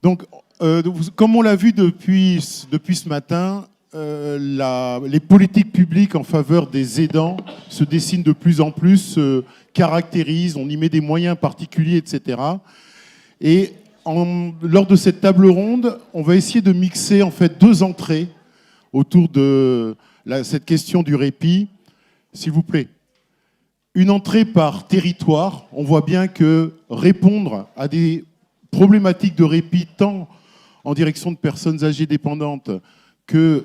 Donc, comme on l'a vu depuis ce matin, les politiques publiques en faveur des aidants se dessinent de plus en plus, se caractérisent, on y met des moyens particuliers, etc. Et lors de cette table ronde, on va essayer de mixer en fait deux entrées autour de cette question du répit. S'il vous plaît. Une entrée par territoire. On voit bien que répondre à des problématiques de répit, tant en direction de personnes âgées dépendantes que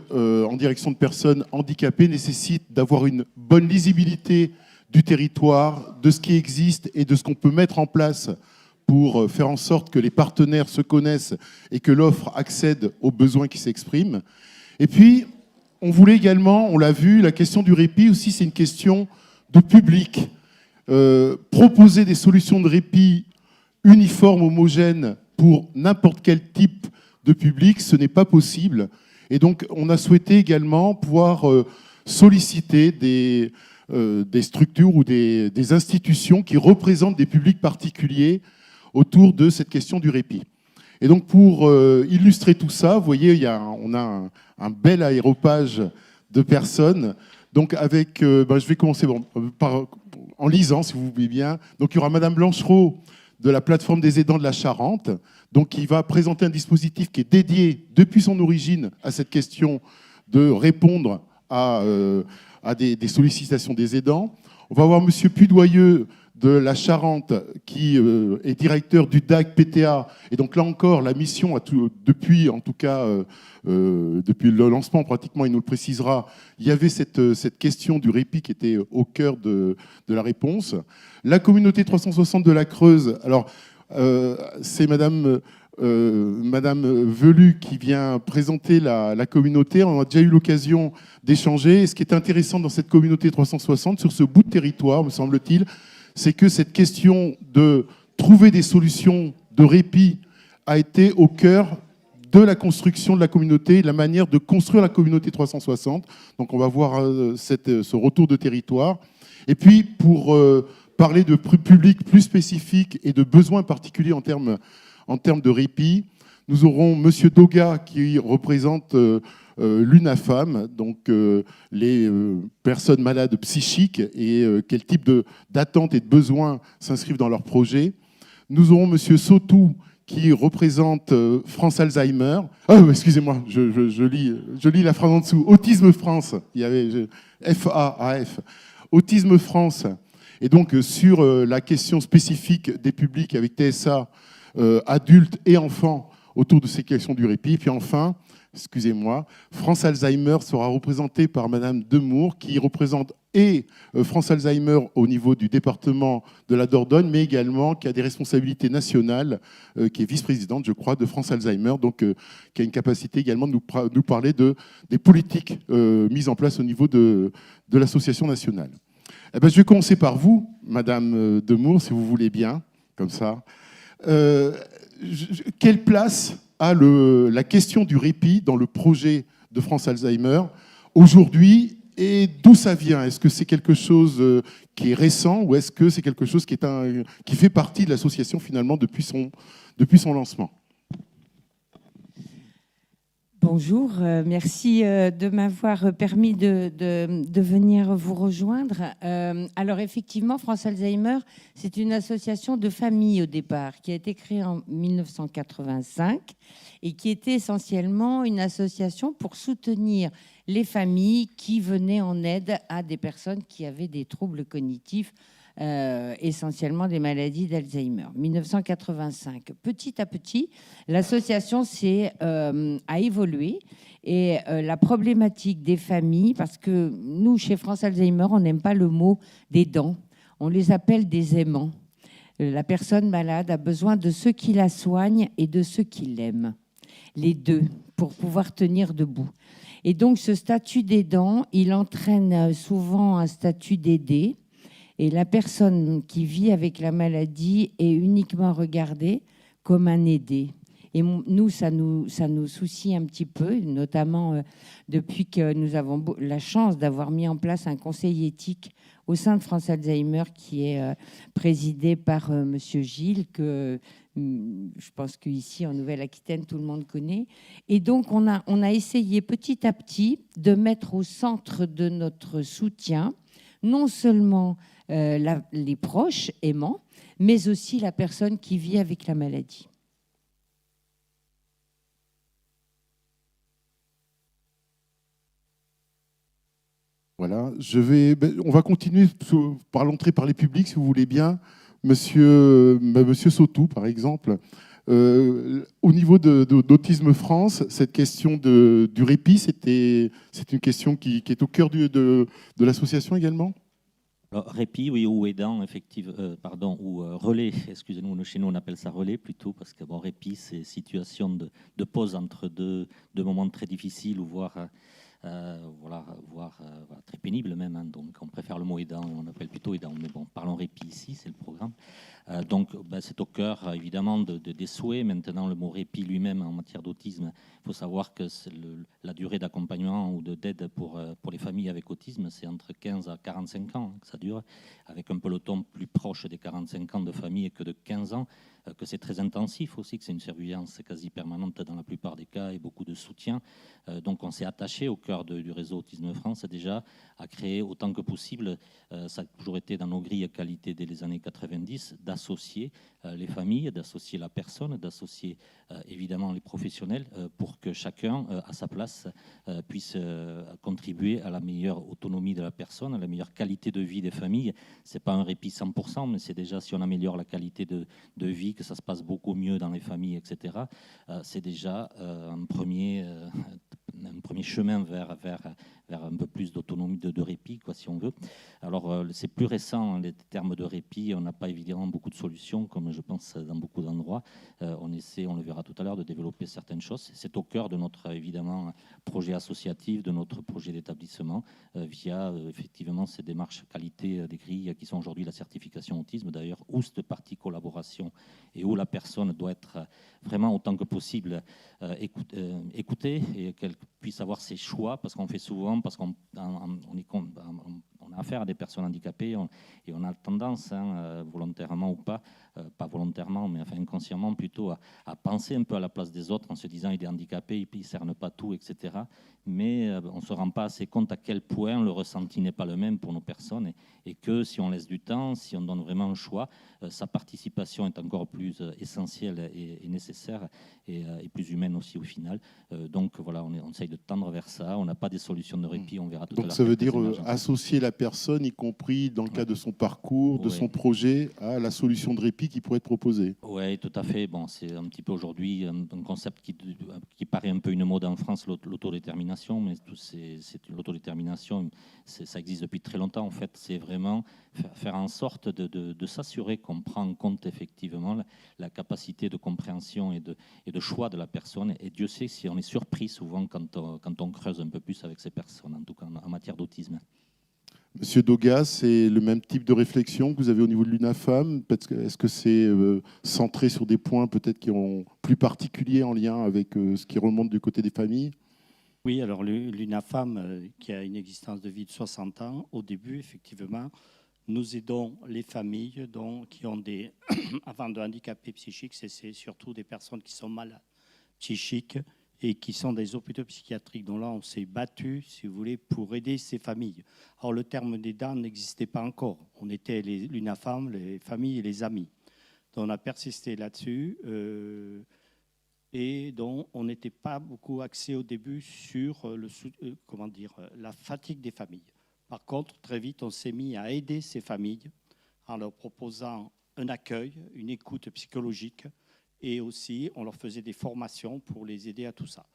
en direction de personnes handicapées, nécessite d'avoir une bonne lisibilité du territoire, de ce qui existe et de ce qu'on peut mettre en place pour faire en sorte que les partenaires se connaissent et que l'offre accède aux besoins qui s'expriment. Et puis, on voulait également, on l'a vu, la question du répit aussi, c'est une question de public. Proposer des solutions de répit uniformes, homogènes pour n'importe quel type de public, ce n'est pas possible. Et donc, on a souhaité également pouvoir solliciter des structures ou des institutions qui représentent des publics particuliers autour de cette question du répit. Et donc, pour illustrer tout ça, vous voyez, on a un bel aéropage de personnes. Donc, je vais commencer en lisant, si vous voulez bien. Donc, il y aura Madame Blanchereau de la plateforme des aidants de la Charente, donc qui va présenter un dispositif qui est dédié depuis son origine à cette question de répondre à des sollicitations des aidants. On va voir Monsieur Pudoyeux de la Charente, qui est directeur du DAC PTA. Et donc là encore, la mission, depuis le lancement pratiquement, il nous le précisera, il y avait cette question du répit qui était au cœur de la réponse. La communauté 360 de la Creuse, alors c'est Madame Velu qui vient présenter la communauté. On a déjà eu l'occasion d'échanger. Et ce qui est intéressant dans cette communauté 360, sur ce bout de territoire, me semble-t-il, c'est que cette question de trouver des solutions de répit a été au cœur de la construction de la communauté, de la manière de construire la communauté 360. Donc on va voir ce retour de territoire. Et puis pour parler de publics plus spécifiques et de besoins particuliers en termes de répit, nous aurons Monsieur Doga qui représente l'UNAFAM, donc les personnes malades psychiques et quel type d'attentes et de besoins s'inscrivent dans leur projet. Nous aurons Monsieur Sautou qui représente France Alzheimer. Oh, excusez-moi, je lis la phrase en dessous. Autisme France, il y avait FAAF. Autisme France. Et donc sur la question spécifique des publics avec TSA, adultes et enfants autour de ces questions du répit. Puis enfin, excusez-moi, France Alzheimer sera représentée par Madame Demour, qui représente France Alzheimer au niveau du département de la Dordogne, mais également qui a des responsabilités nationales, qui est vice-présidente, je crois, de France Alzheimer, donc qui a une capacité également de nous parler des politiques mises en place au niveau de l'association nationale. Eh ben, je vais commencer par vous, Madame Demour, si vous voulez bien, comme ça. Quelle place a la question du répit dans le projet de France Alzheimer aujourd'hui et d'où ça vient? Est-ce que c'est quelque chose qui est récent ou est-ce que c'est quelque chose qui fait partie de l'association finalement depuis son lancement? Bonjour, merci de m'avoir permis de venir vous rejoindre. Alors effectivement, France Alzheimer, c'est une association de famille au départ qui a été créée en 1985 et qui était essentiellement une association pour soutenir les familles qui venaient en aide à des personnes qui avaient des troubles cognitifs, essentiellement des maladies d'Alzheimer. 1985. Petit à petit, l'association a évolué et la problématique des familles, parce que nous, chez France Alzheimer, on n'aime pas le mot des dents, on les appelle des aimants. La personne malade a besoin de ceux qui la soignent et de ceux qui l'aiment, les deux, pour pouvoir tenir debout. Et donc, ce statut d'aidant, il entraîne souvent un statut d'aidé. Et la personne qui vit avec la maladie est uniquement regardée comme un aidé. Et nous, ça nous soucie un petit peu, notamment depuis que nous avons la chance d'avoir mis en place un conseil éthique au sein de France Alzheimer, qui est présidé par Monsieur Gilles, que je pense qu'ici en Nouvelle-Aquitaine, tout le monde connaît. Et donc, on a essayé petit à petit de mettre au centre de notre soutien non seulement les proches aimants, mais aussi la personne qui vit avec la maladie. Voilà, on va continuer par l'entrée par les publics, si vous voulez bien. Monsieur Sautou, par exemple. Au niveau d'Autisme France, cette question du répit, c'est une question qui est au cœur de l'association également. Alors, répit, oui, ou aidant, effectivement, ou relais, excusez-nous, chez nous on appelle ça relais plutôt, parce que bon, répit, c'est situation de pause entre deux moments très difficiles, ou voire très pénible même. Hein. Donc on préfère le mot aidant, on appelle plutôt aidant. Mais bon, parlons répit ici, c'est le programme. Donc c'est au cœur évidemment des souhaits. Maintenant, le mot répit lui-même en matière d'autisme, il faut savoir que la durée d'accompagnement ou d'aide pour les familles avec autisme, c'est entre 15 à 45 ans que ça dure, avec un peloton plus proche des 45 ans de famille que de 15 ans. Que c'est très intensif aussi, que c'est une surveillance quasi permanente dans la plupart des cas et beaucoup de soutien. Donc on s'est attaché au cœur du réseau Autisme France déjà à créer autant que possible, ça a toujours été dans nos grilles qualité dès les années 90, d'associer les familles, d'associer la personne, d'associer évidemment les professionnels pour que chacun à sa place puisse contribuer à la meilleure autonomie de la personne, à la meilleure qualité de vie des familles. C'est pas un répit 100%, mais c'est déjà si on améliore la qualité de vie, que ça se passe beaucoup mieux dans les familles, etc. C'est déjà un premier chemin vers un peu plus d'autonomie, de répit, quoi, si on veut. Alors, c'est plus récent, les termes de répit. On n'a pas évidemment beaucoup de solutions, comme je pense dans beaucoup d'endroits. On essaie, on le verra tout à l'heure, de développer certaines choses. C'est au cœur de notre, évidemment, projet associatif, de notre projet d'établissement, via, effectivement, ces démarches qualité des grilles qui sont aujourd'hui la certification autisme, d'ailleurs, où cette partie collaboration et où la personne doit être vraiment autant que possible écoutée et qu'elle puisse avoir ses choix, parce qu'on fait souvent, parce qu'on on a affaire à des personnes handicapées et on a tendance, volontairement ou pas volontairement, mais enfin inconsciemment plutôt, à penser un peu à la place des autres en se disant il est handicapé, il ne cerne pas tout, etc. Mais on ne se rend pas assez compte à quel point le ressenti n'est pas le même pour nos personnes et que si on laisse du temps, si on donne vraiment un choix, sa participation est encore plus essentielle et nécessaire et plus humaine aussi au final. Donc voilà, on essaye de tendre vers ça. On n'a pas des solutions de répit, on verra tout à l'heure. Donc ça veut dire associer la personne, y compris dans le cadre de son parcours, de son projet, à la solution de répit qui pourrait être proposée. Oui, tout à fait. Bon, c'est un petit peu aujourd'hui un concept qui paraît un peu une mode en France, l'autodétermination, mais l'autodétermination, ça existe depuis très longtemps. En fait, c'est vraiment faire en sorte de s'assurer qu'on prend en compte effectivement la capacité de compréhension et de choix de la personne. Et Dieu sait si on est surpris souvent quand on creuse un peu plus avec ces personnes, en tout cas en matière d'autisme. Monsieur Doga, c'est le même type de réflexion que vous avez au niveau de l'UNAFAM. Est-ce que c'est centré sur des points peut-être qui sont plus particuliers en lien avec ce qui remonte du côté des familles ? Oui, alors l'UNAFAM, qui a une existence de vie de 60 ans, au début, effectivement, nous aidons les familles qui ont des avant de handicapés psychiques, c'est surtout des personnes qui sont malades psychiques et qui sont des hôpitaux psychiatriques. Donc là, on s'est battu, si vous voulez, pour aider ces familles. Alors, le terme d'aidant n'existait pas encore. On était l'UNAFAM, les familles et les amis. Donc, on a persisté là-dessus et donc on n'était pas beaucoup axé au début sur la fatigue des familles. Par contre, très vite, on s'est mis à aider ces familles en leur proposant un accueil, une écoute psychologique, et aussi on leur faisait des formations pour les aider à tout ça.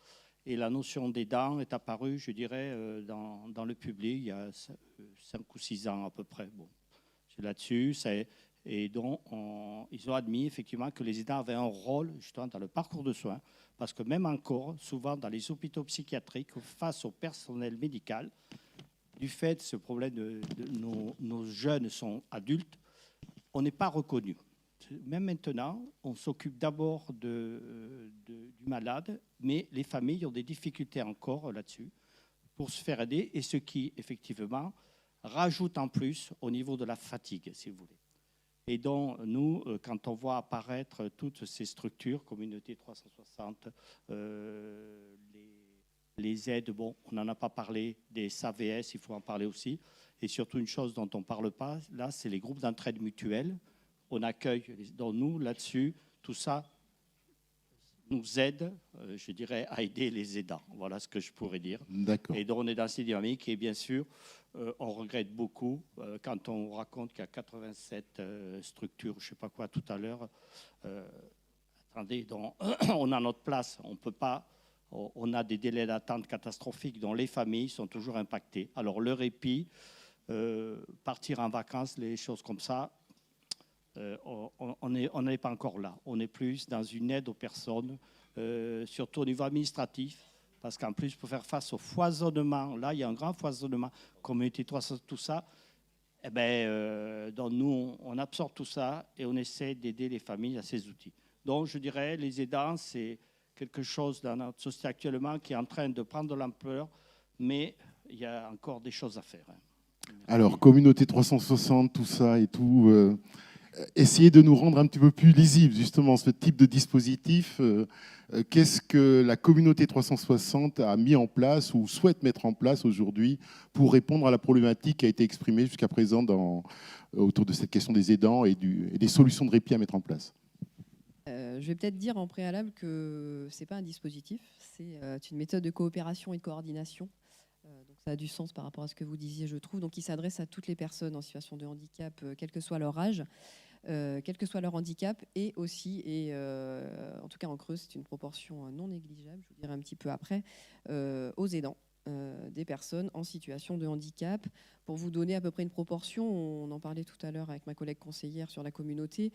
Et la notion d'aidant est apparue, je dirais, dans le public il y a 5 ou 6 ans à peu près. Bon, c'est là-dessus. Et donc, ils ont admis effectivement que les aidants avaient un rôle justement dans le parcours de soins, parce que même encore, souvent dans les hôpitaux psychiatriques, face au personnel médical, du fait de ce problème nos jeunes sont adultes, on n'est pas reconnu. Même maintenant, on s'occupe d'abord du malade, mais les familles ont des difficultés encore là-dessus pour se faire aider. Et ce qui, effectivement, rajoute en plus au niveau de la fatigue, si vous voulez. Et donc, nous, quand on voit apparaître toutes ces structures, Communauté 360, les aides, bon, on n'en a pas parlé, des SAVS, il faut en parler aussi. Et surtout, une chose dont on ne parle pas, là, c'est les groupes d'entraide mutuelle. On accueille, donc nous, là-dessus, tout ça nous aide, je dirais, à aider les aidants. Voilà ce que je pourrais dire. D'accord. Et donc, on est dans ces dynamiques. Et bien sûr, on regrette beaucoup quand on raconte qu'il y a 87 structures, je ne sais pas quoi, tout à l'heure. Attendez, donc, on a notre place. On peut pas... On a des délais d'attente catastrophiques dont les familles sont toujours impactées. Alors, le répit, partir en vacances, les choses comme ça, on n'est pas encore là. On est plus dans une aide aux personnes, surtout au niveau administratif, parce qu'en plus, pour faire face au foisonnement, là, il y a un grand foisonnement, Communauté 300, tout ça, eh ben, donc nous, on absorbe tout ça et on essaie d'aider les familles à ces outils. Donc, je dirais, les aidants, c'est quelque chose dans notre société actuellement qui est en train de prendre de l'ampleur, mais il y a encore des choses à faire. Alors, Communauté 360, tout ça et tout, essayez de nous rendre un petit peu plus lisible, justement, ce type de dispositif. Qu'est-ce que la Communauté 360 a mis en place ou souhaite mettre en place aujourd'hui pour répondre à la problématique qui a été exprimée jusqu'à présent autour de cette question des aidants et des solutions de répit à mettre en place? Je vais peut-être dire en préalable que ce n'est pas un dispositif, c'est une méthode de coopération et de coordination. Donc ça a du sens par rapport à ce que vous disiez, je trouve. Donc il s'adresse à toutes les personnes en situation de handicap, quel que soit leur âge, quel que soit leur handicap, et aussi, en tout cas en Creuse, c'est une proportion non négligeable, je vous dirai un petit peu après, aux aidants. Des personnes en situation de handicap. Pour vous donner à peu près une proportion, on en parlait tout à l'heure avec ma collègue conseillère sur la communauté,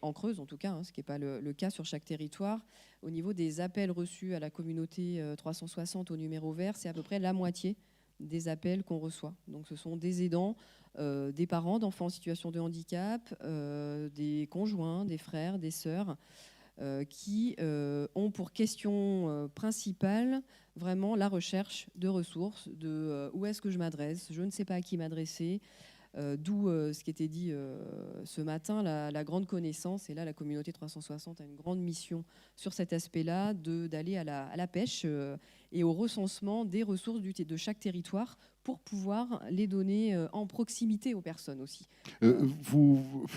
en Creuse en tout cas, ce qui n'est pas le cas sur chaque territoire. Au niveau des appels reçus à la communauté 360 au numéro vert, c'est à peu près la moitié des appels qu'on reçoit. Donc ce sont des aidants, des parents d'enfants en situation de handicap, des conjoints, des frères, des sœurs, qui ont pour question principale vraiment la recherche de ressources, de où est-ce que je m'adresse, je ne sais pas à qui m'adresser, d'où ce qui était dit ce matin, la grande connaissance. Et là, la communauté 360 a une grande mission sur cet aspect-là, d'aller à la pêche et au recensement des ressources de chaque territoire pour pouvoir les donner en proximité aux personnes aussi.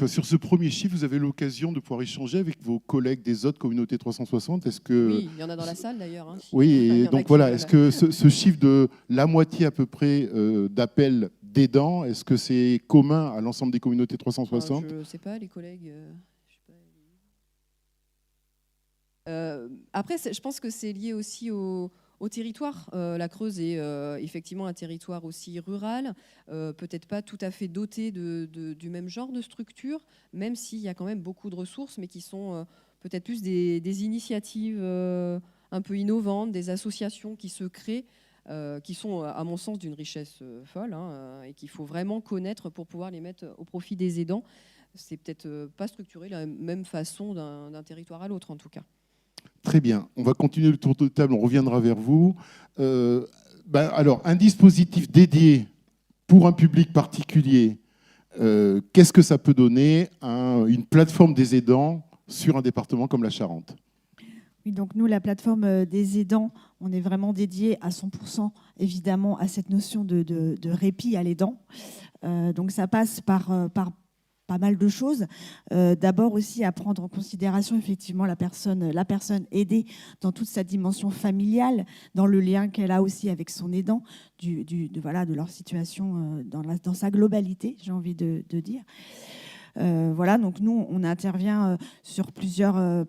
Sur ce premier chiffre, vous avez l'occasion de pouvoir échanger avec vos collègues des autres communautés 360. Est-ce que... Oui, il y en a dans la salle d'ailleurs. Oui, et donc voilà, est-ce que ce chiffre de la moitié à peu près d'appels d'aidants, est-ce que c'est commun à l'ensemble des communautés 360? Je ne sais pas, les collègues... Après, je pense que c'est lié aussi au territoire. La Creuse est effectivement un territoire aussi rural, peut-être pas tout à fait doté du même genre de structure, même s'il y a quand même beaucoup de ressources, mais qui sont peut-être plus des initiatives un peu innovantes, des associations qui se créent, qui sont, à mon sens, d'une richesse folle, et qu'il faut vraiment connaître pour pouvoir les mettre au profit des aidants. C'est peut-être pas structuré de la même façon d'un territoire à l'autre, en tout cas. Très bien. On va continuer le tour de table. On reviendra vers vous. Alors, un dispositif dédié pour un public particulier, qu'est-ce que ça peut donner une plateforme des aidants sur un département comme la Charente? Oui, donc nous, la plateforme des aidants, on est vraiment dédié à 100% évidemment à cette notion de répit à l'aidant. Donc ça passe par pas mal de choses. D'abord aussi à prendre en considération effectivement la personne aidée dans toute sa dimension familiale, dans le lien qu'elle a aussi avec son aidant, de leur situation dans sa globalité, j'ai envie de dire. Voilà, donc nous, on intervient sur plusieurs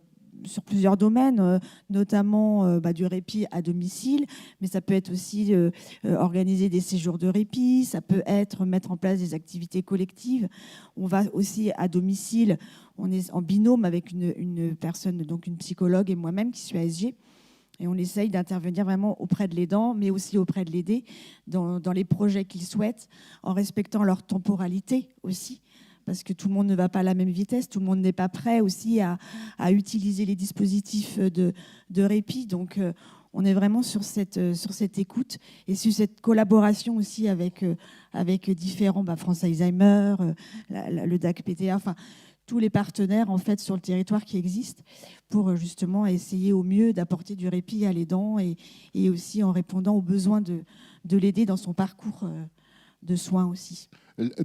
domaines, notamment du répit à domicile, mais ça peut être aussi organiser des séjours de répit, ça peut être mettre en place des activités collectives. On va aussi à domicile, on est en binôme avec une personne, donc une psychologue et moi-même qui suis ASG, et on essaye d'intervenir vraiment auprès de l'aidant, mais aussi auprès de l'aidé, dans les projets qu'ils souhaitent, en respectant leur temporalité aussi, parce que tout le monde ne va pas à la même vitesse, tout le monde n'est pas prêt aussi à utiliser les dispositifs de répit. Donc, on est vraiment sur cette écoute et sur cette collaboration aussi avec différents, France Alzheimer, le DAC PTA, enfin tous les partenaires en fait sur le territoire qui existent pour justement essayer au mieux d'apporter du répit à l'aidant et aussi en répondant aux besoins de l'aider dans son parcours de soins aussi.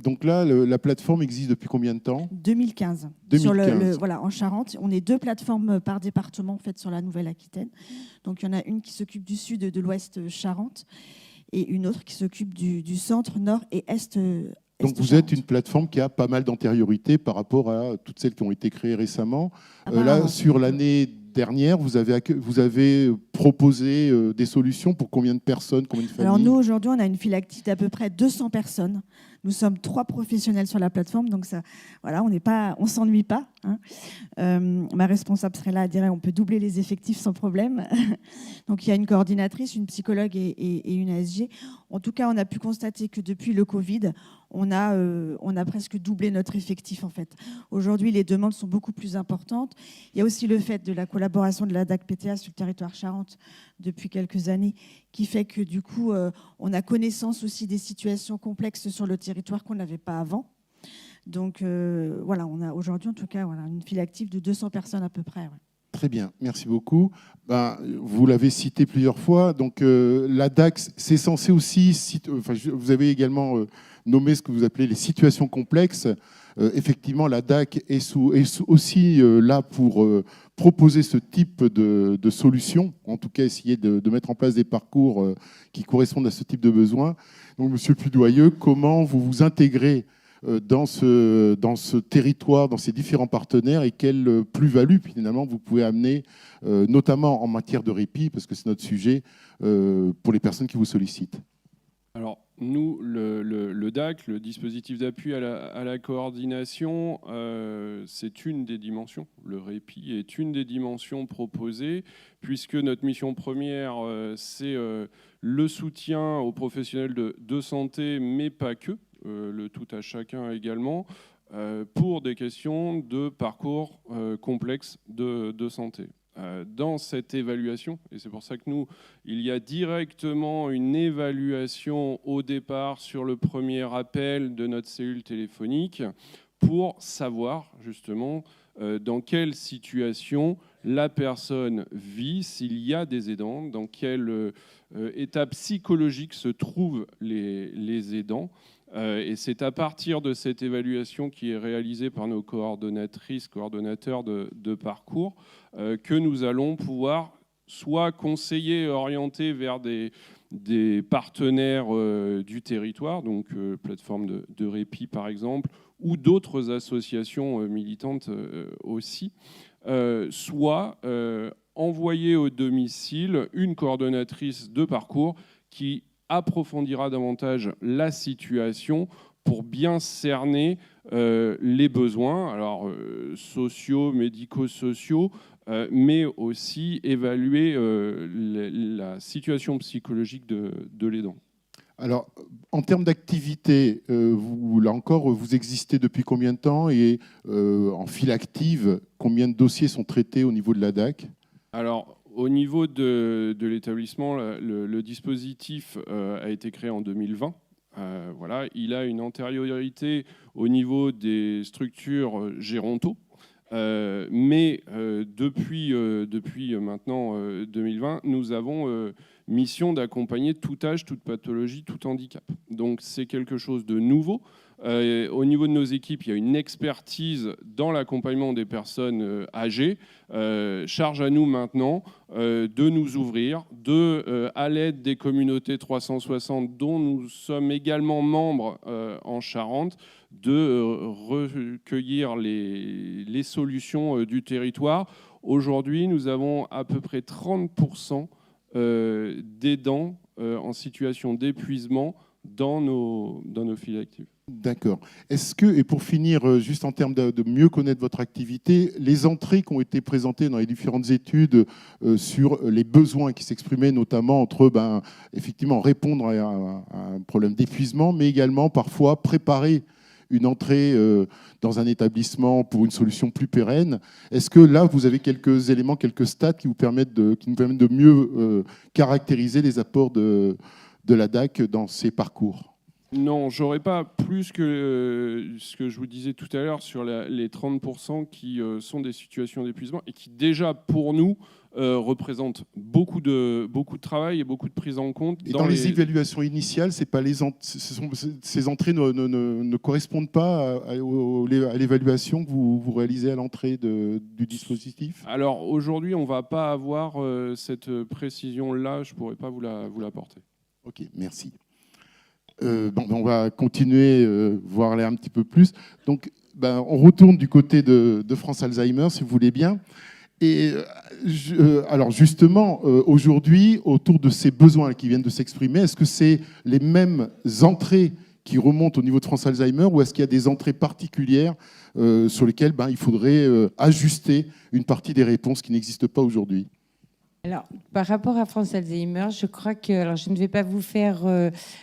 Donc là, la plateforme existe depuis combien de temps ? 2015. 2015. Voilà, en Charente, on est 2 plateformes par département en fait, sur la Nouvelle-Aquitaine. Donc il y en a une qui s'occupe du sud et de l'ouest Charente et une autre qui s'occupe du centre, nord et est. Donc vous êtes une plateforme qui a pas mal d'antériorité par rapport à toutes celles qui ont été créées récemment. Là, sur l'année dernière, vous avez proposé des solutions pour combien de personnes, combien de familles ? Alors nous, aujourd'hui, on a une file active d'à peu près 200 personnes. Nous sommes 3 professionnels sur la plateforme, donc ça, voilà, on s'ennuie pas. Hein. Ma responsable serait là, elle dirait on peut doubler les effectifs sans problème. Donc il y a une coordinatrice, une psychologue et une ASG. En tout cas, on a pu constater que depuis le Covid, on a presque doublé notre effectif en fait. Aujourd'hui, les demandes sont beaucoup plus importantes. Il y a aussi le fait de la collaboration de la DAC PTA sur le territoire Charente depuis quelques années, qui fait que du coup, on a connaissance aussi des situations complexes sur le territoire qu'on n'avait pas avant. Donc voilà, on a aujourd'hui en tout cas une file active de 200 personnes à peu près. Ouais. Très bien, merci beaucoup. Vous l'avez cité plusieurs fois. Donc la DAC, c'est censé aussi, vous avez également nommé ce que vous appelez les situations complexes. Effectivement, la DAC est aussi là pour proposer ce type de solution, en tout cas essayer de mettre en place des parcours qui correspondent à ce type de besoins. Donc, Monsieur Pudoyeux, comment vous vous intégrez dans ce territoire, dans ces différents partenaires et quelle plus-value finalement vous pouvez amener, notamment en matière de répit, parce que c'est notre sujet, pour les personnes qui vous sollicitent. Alors, nous, le DAC, le dispositif d'appui à la coordination, c'est une des dimensions. Le répit est une des dimensions proposées, puisque notre mission première, c'est le soutien aux professionnels de santé, mais pas que, le tout à chacun également, pour des questions de parcours complexes de santé. Dans cette évaluation, et c'est pour ça que nous, il y a directement une évaluation au départ sur le premier appel de notre cellule téléphonique pour savoir justement dans quelle situation la personne vit, s'il y a des aidants, dans quel état psychologique se trouvent les aidants. Et c'est à partir de cette évaluation qui est réalisée par nos coordonnatrices, coordonnateurs de parcours, que nous allons pouvoir soit conseiller et orienter vers des partenaires du territoire, donc plateforme de répit par exemple, ou d'autres associations militantes aussi, soit envoyer au domicile une coordonnatrice de parcours qui approfondira davantage la situation pour bien cerner les besoins, alors sociaux, médico-sociaux, mais aussi évaluer la situation psychologique de l'aidant. Alors, en termes d'activité, là encore, vous existez depuis combien de temps et en file active, combien de dossiers sont traités au niveau de la DAC ? Alors, au niveau de l'établissement, le dispositif a été créé en 2020. Voilà, il a une antériorité au niveau des structures gérontaux. Mais depuis maintenant 2020, nous avons mission d'accompagner tout âge, toute pathologie, tout handicap. Donc c'est quelque chose de nouveau. Au niveau de nos équipes, il y a une expertise dans l'accompagnement des personnes âgées. Charge à nous maintenant de nous ouvrir, à l'aide des communautés 360 dont nous sommes également membres en Charente, de recueillir les solutions du territoire. Aujourd'hui, nous avons à peu près 30% d'aidants en situation d'épuisement dans nos files actives. D'accord. Est-ce que, et pour finir, juste en termes de mieux connaître votre activité, les entrées qui ont été présentées dans les différentes études sur les besoins qui s'exprimaient, notamment entre, effectivement, répondre à un problème d'épuisement, mais également parfois préparer une entrée dans un établissement pour une solution plus pérenne. Est-ce que là, vous avez quelques éléments, quelques stats qui nous permettent de mieux caractériser les apports de la DAC dans ces parcours ? Non, j'aurais pas plus que ce que je vous disais tout à l'heure sur les 30% qui sont des situations d'épuisement et qui déjà pour nous représentent beaucoup de travail et beaucoup de prise en compte. Et dans les évaluations initiales, c'est pas ces entrées ne correspondent pas à l'évaluation que vous réalisez à l'entrée du dispositif ? Alors aujourd'hui, on va pas avoir cette précision-là, je pourrais pas vous l'apporter. Ok, merci. On va continuer, voir aller un petit peu plus. Donc, on retourne du côté de France Alzheimer, si vous voulez bien. Et alors justement, aujourd'hui, autour de ces besoins qui viennent de s'exprimer, est-ce que c'est les mêmes entrées qui remontent au niveau de France Alzheimer ou est-ce qu'il y a des entrées particulières sur lesquelles il faudrait ajuster une partie des réponses qui n'existent pas aujourd'hui ? Alors, par rapport à France Alzheimer, je crois que, alors je ne vais pas vous faire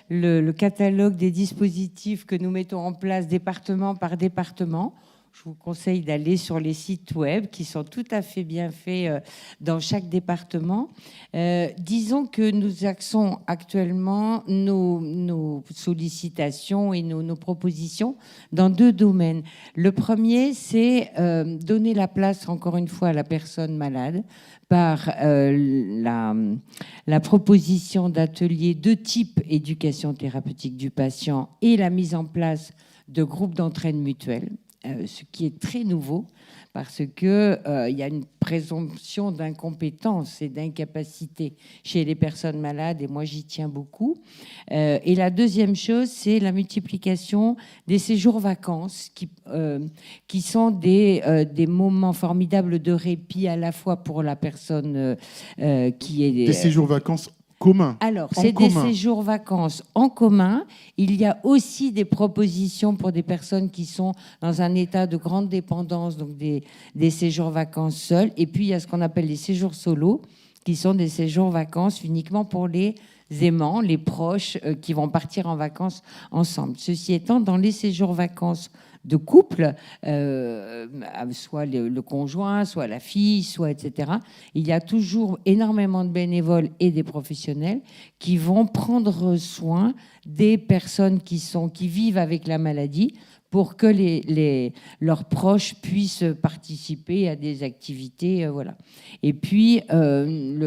le catalogue des dispositifs que nous mettons en place département par département. Je vous conseille d'aller sur les sites web qui sont tout à fait bien faits dans chaque département. Disons que nous axons actuellement nos sollicitations et nos propositions dans 2 domaines. Le premier, c'est donner la place, encore une fois, à la personne malade par la proposition d'ateliers de type éducation thérapeutique du patient et la mise en place de groupes d'entraide mutuelle. Ce qui est très nouveau parce qu'il y a une présomption d'incompétence et d'incapacité chez les personnes malades et moi j'y tiens beaucoup. Et la deuxième chose, c'est la multiplication des séjours vacances qui sont des moments formidables de répit à la fois pour la personne qui est... Des séjours vacances commun. Alors, c'est des séjours vacances en commun. Il y a aussi des propositions pour des personnes qui sont dans un état de grande dépendance, donc des séjours vacances seuls. Et puis, il y a ce qu'on appelle les séjours solos, qui sont des séjours vacances uniquement pour les aimants, les proches qui vont partir en vacances ensemble. Ceci étant, dans les séjours vacances de couple, soit le conjoint, soit la fille, soit etc. Il y a toujours énormément de bénévoles et des professionnels qui vont prendre soin des personnes qui vivent avec la maladie pour que leurs proches puissent participer à des activités. Voilà. Et puis, la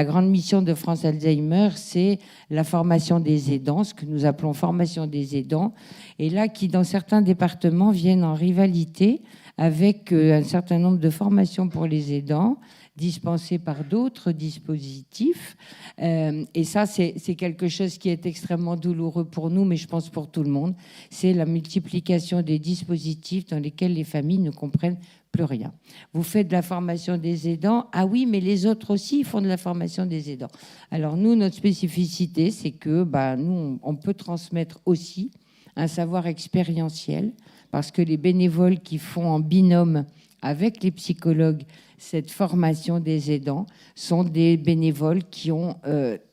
grande mission de France Alzheimer, c'est la formation des aidants, ce que nous appelons formation des aidants, et là, qui, dans certains départements, viennent en rivalité avec un certain nombre de formations pour les aidants, dispensés par d'autres dispositifs. Et ça, c'est quelque chose qui est extrêmement douloureux pour nous, mais je pense pour tout le monde. C'est la multiplication des dispositifs dans lesquels les familles ne comprennent plus rien. Vous faites de la formation des aidants. Ah oui, mais les autres aussi font de la formation des aidants. Alors nous, notre spécificité, c'est que nous, on peut transmettre aussi un savoir expérientiel, parce que les bénévoles qui font en binôme avec les psychologues cette formation des aidants sont des bénévoles qui ont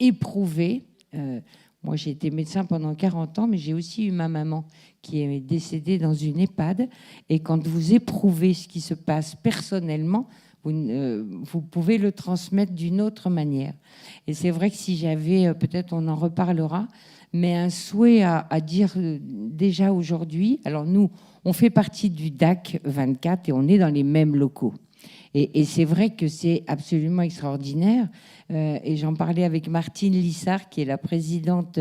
éprouvé. Moi, j'ai été médecin pendant 40 ans, mais j'ai aussi eu ma maman qui est décédée dans une EHPAD. Et quand vous éprouvez ce qui se passe personnellement, vous pouvez le transmettre d'une autre manière. Et c'est vrai que si j'avais, peut-être on en reparlera, mais un souhait à dire déjà aujourd'hui, alors nous, on fait partie du DAC 24 et on est dans les mêmes locaux. Et c'est vrai que c'est absolument extraordinaire. Et j'en parlais avec Martine Lissard, qui est la présidente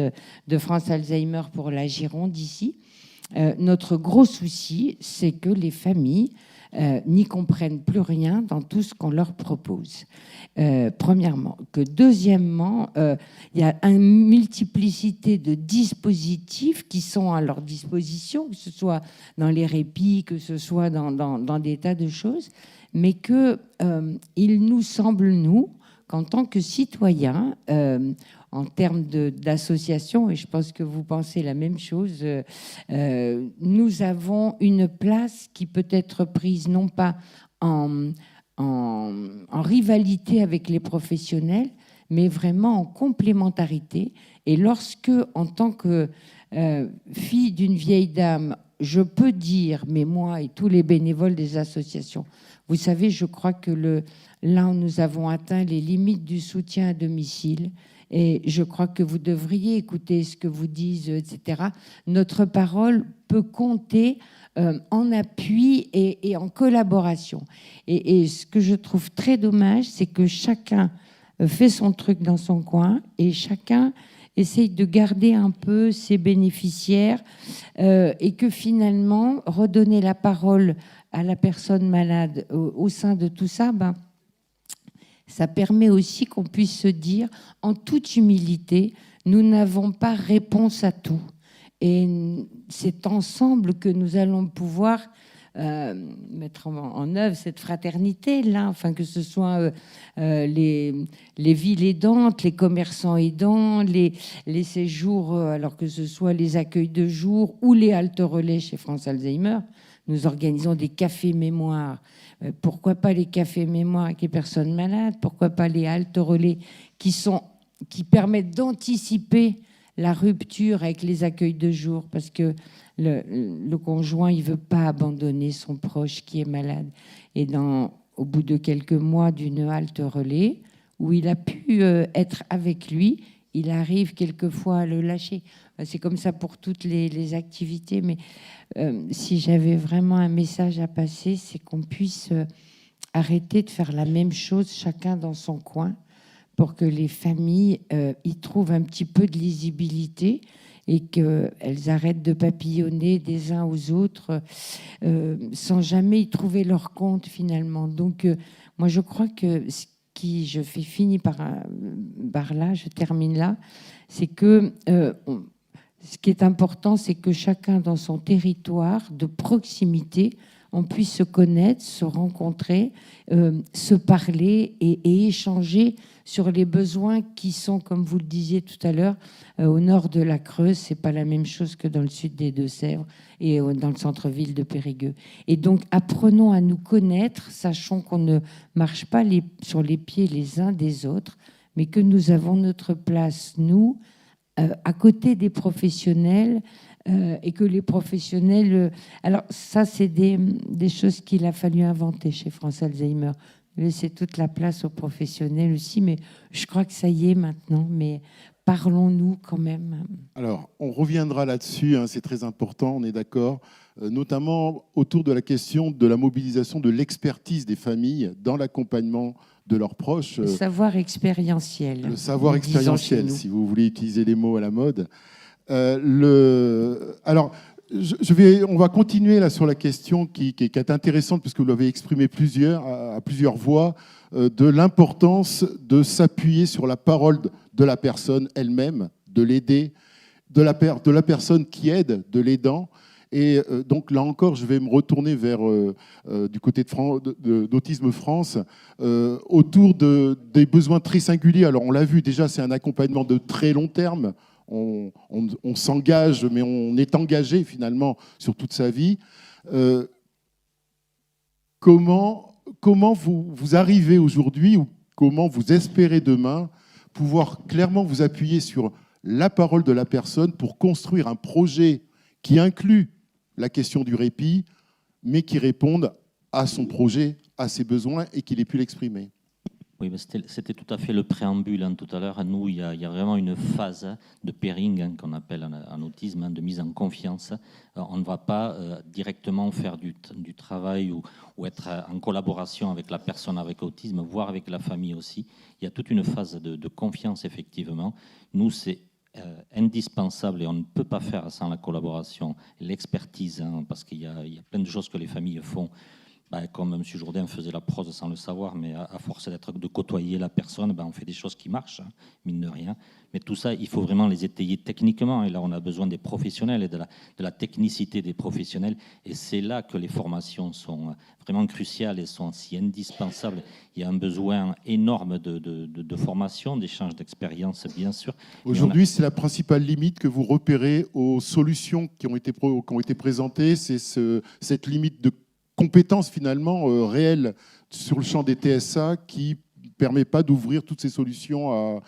de France Alzheimer pour la Gironde ici. Notre gros souci, c'est que les familles n'y comprennent plus rien dans tout ce qu'on leur propose. Premièrement. Que deuxièmement, il y a une multiplicité de dispositifs qui sont à leur disposition, que ce soit dans les répits, que ce soit dans des tas de choses, mais qu'il nous semble, nous, qu'en tant que citoyens, en termes d'association, et je pense que vous pensez la même chose, nous avons une place qui peut être prise non pas en rivalité avec les professionnels, mais vraiment en complémentarité. Et lorsque, en tant que fille d'une vieille dame, je peux dire, mais moi et tous les bénévoles des associations, vous savez, je crois que là, nous avons atteint les limites du soutien à domicile. Et je crois que vous devriez écouter ce que vous disent, etc. Notre parole peut compter en appui et en collaboration. Et ce que je trouve très dommage, c'est que chacun fait son truc dans son coin et chacun essaye de garder un peu ses bénéficiaires et que finalement, redonner la parole à la personne malade au sein de tout ça, ça permet aussi qu'on puisse se dire, en toute humilité, nous n'avons pas réponse à tout. Et c'est ensemble que nous allons pouvoir mettre en œuvre cette fraternité-là, enfin, que ce soit les villes aidantes, les commerçants aidants, les séjours, alors que ce soit les accueils de jour ou les haltes relais chez France Alzheimer. Nous organisons des cafés mémoire. Pourquoi pas les cafés mémoire avec les personnes malades? Pourquoi pas les haltes relais qui permettent d'anticiper la rupture avec les accueils de jour? Parce que le conjoint, il ne veut pas abandonner son proche qui est malade. Et au bout de quelques mois d'une halte relais, où il a pu être avec lui, il arrive quelquefois à le lâcher. C'est comme ça pour toutes les activités, mais si j'avais vraiment un message à passer, c'est qu'on puisse arrêter de faire la même chose, chacun dans son coin, pour que les familles y trouvent un petit peu de lisibilité et qu'elles arrêtent de papillonner des uns aux autres sans jamais y trouver leur compte finalement. Donc moi je crois que je fais finir par là, je termine là, c'est que ce qui est important, c'est que chacun dans son territoire de proximité, on puisse se connaître, se rencontrer, se parler et échanger sur les besoins qui sont, comme vous le disiez tout à l'heure, au nord de la Creuse, c'est pas la même chose que dans le sud des Deux-Sèvres et dans le centre-ville de Périgueux. Et donc, apprenons à nous connaître, sachons qu'on ne marche pas sur les pieds les uns des autres, mais que nous avons notre place, nous, à côté des professionnels, et que les professionnels... alors ça, c'est des choses qu'il a fallu inventer chez France Alzheimer. Laisser toute la place aux professionnels aussi, mais je crois que ça y est maintenant, mais parlons-nous quand même. Alors, on reviendra là-dessus, hein, c'est très important, on est d'accord, notamment autour de la question de la mobilisation de l'expertise des familles dans l'accompagnement de leurs proches. Le savoir expérientiel. Le savoir expérientiel, si vous voulez utiliser les mots à la mode. Alors, on va continuer là sur la question qui est intéressante, puisque vous l'avez exprimé à plusieurs voix, de l'importance de s'appuyer sur la parole de la personne elle-même, de l'aider, de la personne qui aide, de l'aidant. Et donc là encore, je vais me retourner vers du côté d'Autisme France, autour des besoins très singuliers. Alors on l'a vu déjà, c'est un accompagnement de très long terme. On s'engage, mais on est engagé finalement sur toute sa vie. Comment vous arrivez aujourd'hui, ou comment vous espérez demain pouvoir clairement vous appuyer sur la parole de la personne pour construire un projet qui inclut la question du répit, mais qui réponde à son projet, à ses besoins, et qu'il ait pu l'exprimer? Oui, c'était tout à fait le préambule tout à l'heure. Nous, il y a vraiment une phase de pairing qu'on appelle en autisme, de mise en confiance. On ne va pas directement faire du travail ou être en collaboration avec la personne avec autisme, voire avec la famille aussi. Il y a toute une phase de confiance, effectivement. Nous, c'est indispensable et on ne peut pas faire sans la collaboration, l'expertise, parce qu'il y a plein de choses que les familles font. Comme M. Jourdain faisait la prose sans le savoir, mais à force de côtoyer la personne, on fait des choses qui marchent, mine de rien. Mais tout ça, il faut vraiment les étayer techniquement. Et là, on a besoin des professionnels et de la technicité des professionnels. Et c'est là que les formations sont vraiment cruciales et sont si indispensables. Il y a un besoin énorme de formation, d'échange d'expérience, bien sûr. Aujourd'hui, c'est la principale limite que vous repérez aux solutions qui ont été présentées. C'est cette limite de compétences finalement réelles sur le champ des TSA qui permet pas d'ouvrir toutes ces solutions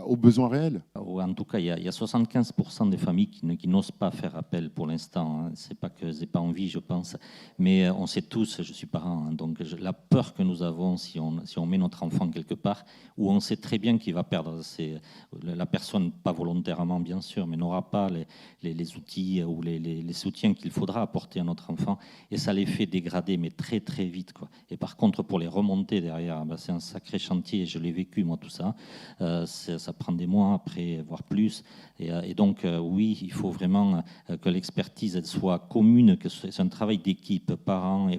aux besoins réels. Ouais, en tout cas, il y a 75% des familles qui n'osent pas faire appel pour l'instant. Hein. C'est pas qu'elles n'aient pas envie, je pense, mais on sait tous, je suis parent, hein, donc la peur que nous avons si on met notre enfant quelque part où on sait très bien qu'il va perdre la personne, pas volontairement bien sûr, mais n'aura pas les outils ou les soutiens qu'il faudra apporter à notre enfant, et ça les fait dégrader, mais très très vite, quoi. Et par contre, pour les remonter derrière, ben, c'est un sacré chantier, je l'ai vécu moi tout ça. Ça prend des mois après, voire plus. Et donc, oui, il faut vraiment que l'expertise elle soit commune, que c'est un travail d'équipe, parents,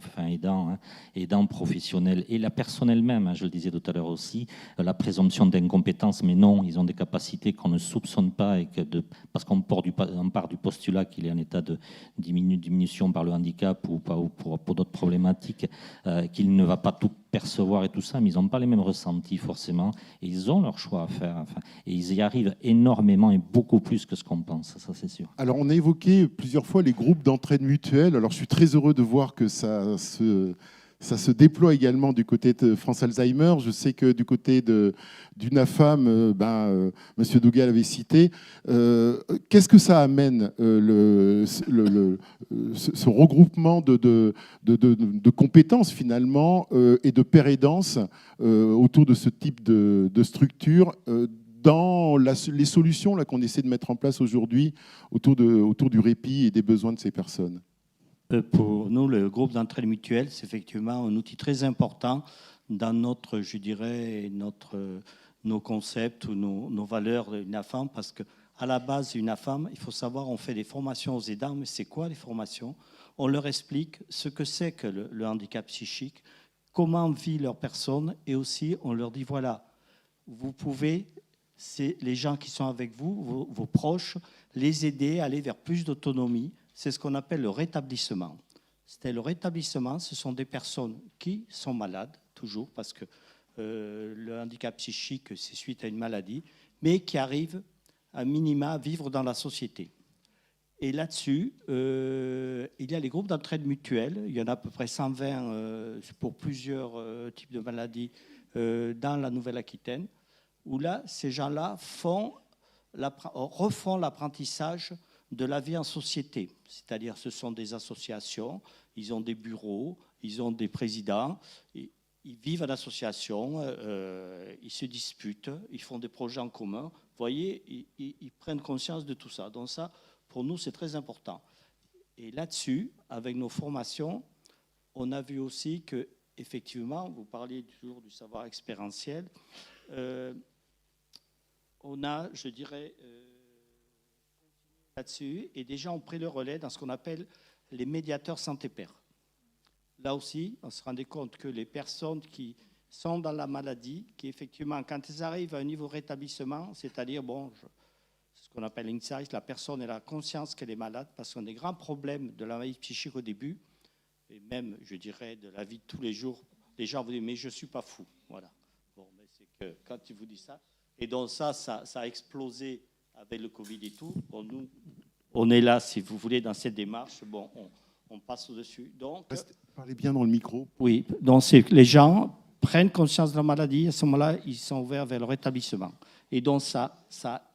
aidants, professionnels, et la personne elle-même, hein, je le disais tout à l'heure aussi, la présomption d'incompétence, mais non, ils ont des capacités qu'on ne soupçonne pas, parce qu'on part du postulat qu'il est en état de diminution par le handicap ou pour d'autres problématiques, qu'il ne va pas tout percevoir et tout ça, mais ils n'ont pas les mêmes ressentis forcément, et ils ont leur choix à faire, et ils y arrivent énormément et beaucoup plus que ce qu'on pense, ça c'est sûr. Alors on a évoqué plusieurs fois les groupes d'entraide mutuelle. Alors je suis très heureux de voir que ça se déploie également du côté de France Alzheimer. Je sais que du côté d'UNAFAM, Monsieur Dougal avait cité. Qu'est-ce que ça amène, ce regroupement de compétences finalement et de père aidance autour de ce type de structure dans les solutions là, qu'on essaie de mettre en place aujourd'hui autour du répit et des besoins de ces personnes? Pour nous, le groupe d'entraide mutuelle, c'est effectivement un outil très important dans notre, je dirais, nos concepts ou nos valeurs d'UNAFAM, parce qu'à la base, UNAFAM, il faut savoir, on fait des formations aux aidants, mais c'est quoi les formations? On leur explique ce que c'est que le handicap psychique, comment vit leur personne, et aussi on leur dit, voilà, vous pouvez, c'est les gens qui sont avec vous, vos proches, les aider à aller vers plus d'autonomie. C'est ce qu'on appelle le rétablissement. Le rétablissement, ce sont des personnes qui sont malades, toujours, parce que le handicap psychique, c'est suite à une maladie, mais qui arrivent à minima à vivre dans la société. Et là-dessus, il y a les groupes d'entraide mutuelle. Il y en a à peu près 120 pour plusieurs types de maladies dans la Nouvelle-Aquitaine, où là, ces gens-là refont l'apprentissage de la vie en société. C'est-à-dire, ce sont des associations, ils ont des bureaux, ils ont des présidents, ils vivent en association, ils se disputent, ils font des projets en commun. Vous voyez, ils prennent conscience de tout ça. Donc ça, pour nous, c'est très important. Et là-dessus, avec nos formations, on a vu aussi que, effectivement, vous parliez toujours du savoir expérientiel, on a, je dirais, là-dessus, et déjà on pris le relais dans ce qu'on appelle les médiateurs santé-père. Là aussi, on se rendait compte que les personnes qui sont dans la maladie, qui effectivement, quand elles arrivent à un niveau de rétablissement, c'est-à-dire, ce qu'on appelle l'insight, la personne elle a conscience qu'elle est malade, parce qu'on a des grands problèmes de la maladie psychique au début, et même, je dirais, de la vie de tous les jours, les gens vous disent, mais je ne suis pas fou. Voilà. Bon, mais c'est que quand tu vous dis ça, et donc ça a explosé avec le Covid et tout. Bon, nous, on est là, si vous voulez, dans cette démarche. Bon, on passe au-dessus. Donc, parlez bien dans le micro. Oui, donc les gens prennent conscience de la maladie. À ce moment-là, ils sont ouverts vers le rétablissement. Et donc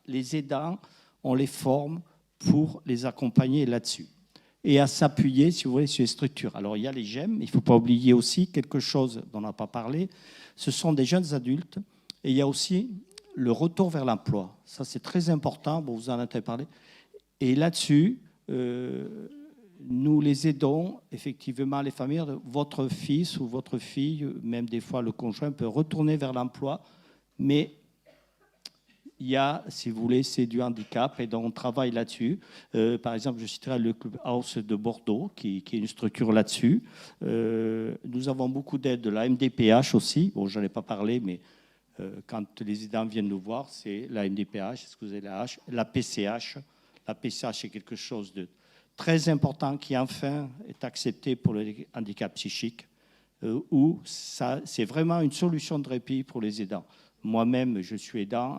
les aidants, on les forme pour les accompagner là-dessus. Et à s'appuyer, si vous voulez, sur les structures. Alors, il y a les GEM, il ne faut pas oublier aussi quelque chose dont on n'a pas parlé. Ce sont des jeunes adultes. Et il y a aussi le retour vers l'emploi. Ça, c'est très important. Bon, vous en avez parlé. Et là-dessus, nous les aidons, effectivement, les familles. Votre fils ou votre fille, même des fois le conjoint, peut retourner vers l'emploi. Mais il y a, si vous voulez, c'est du handicap. Et donc, on travaille là-dessus. Par exemple, je citerai le Club House de Bordeaux, qui est une structure là-dessus. Nous avons beaucoup d'aide de la MDPH aussi. Bon, je n'en ai pas parlé, mais quand les aidants viennent nous voir, c'est la MDPH, excusez la PCH. La PCH est quelque chose de très important qui enfin est accepté pour le handicap psychique, où c'est vraiment une solution de répit pour les aidants. Moi-même, je suis aidant,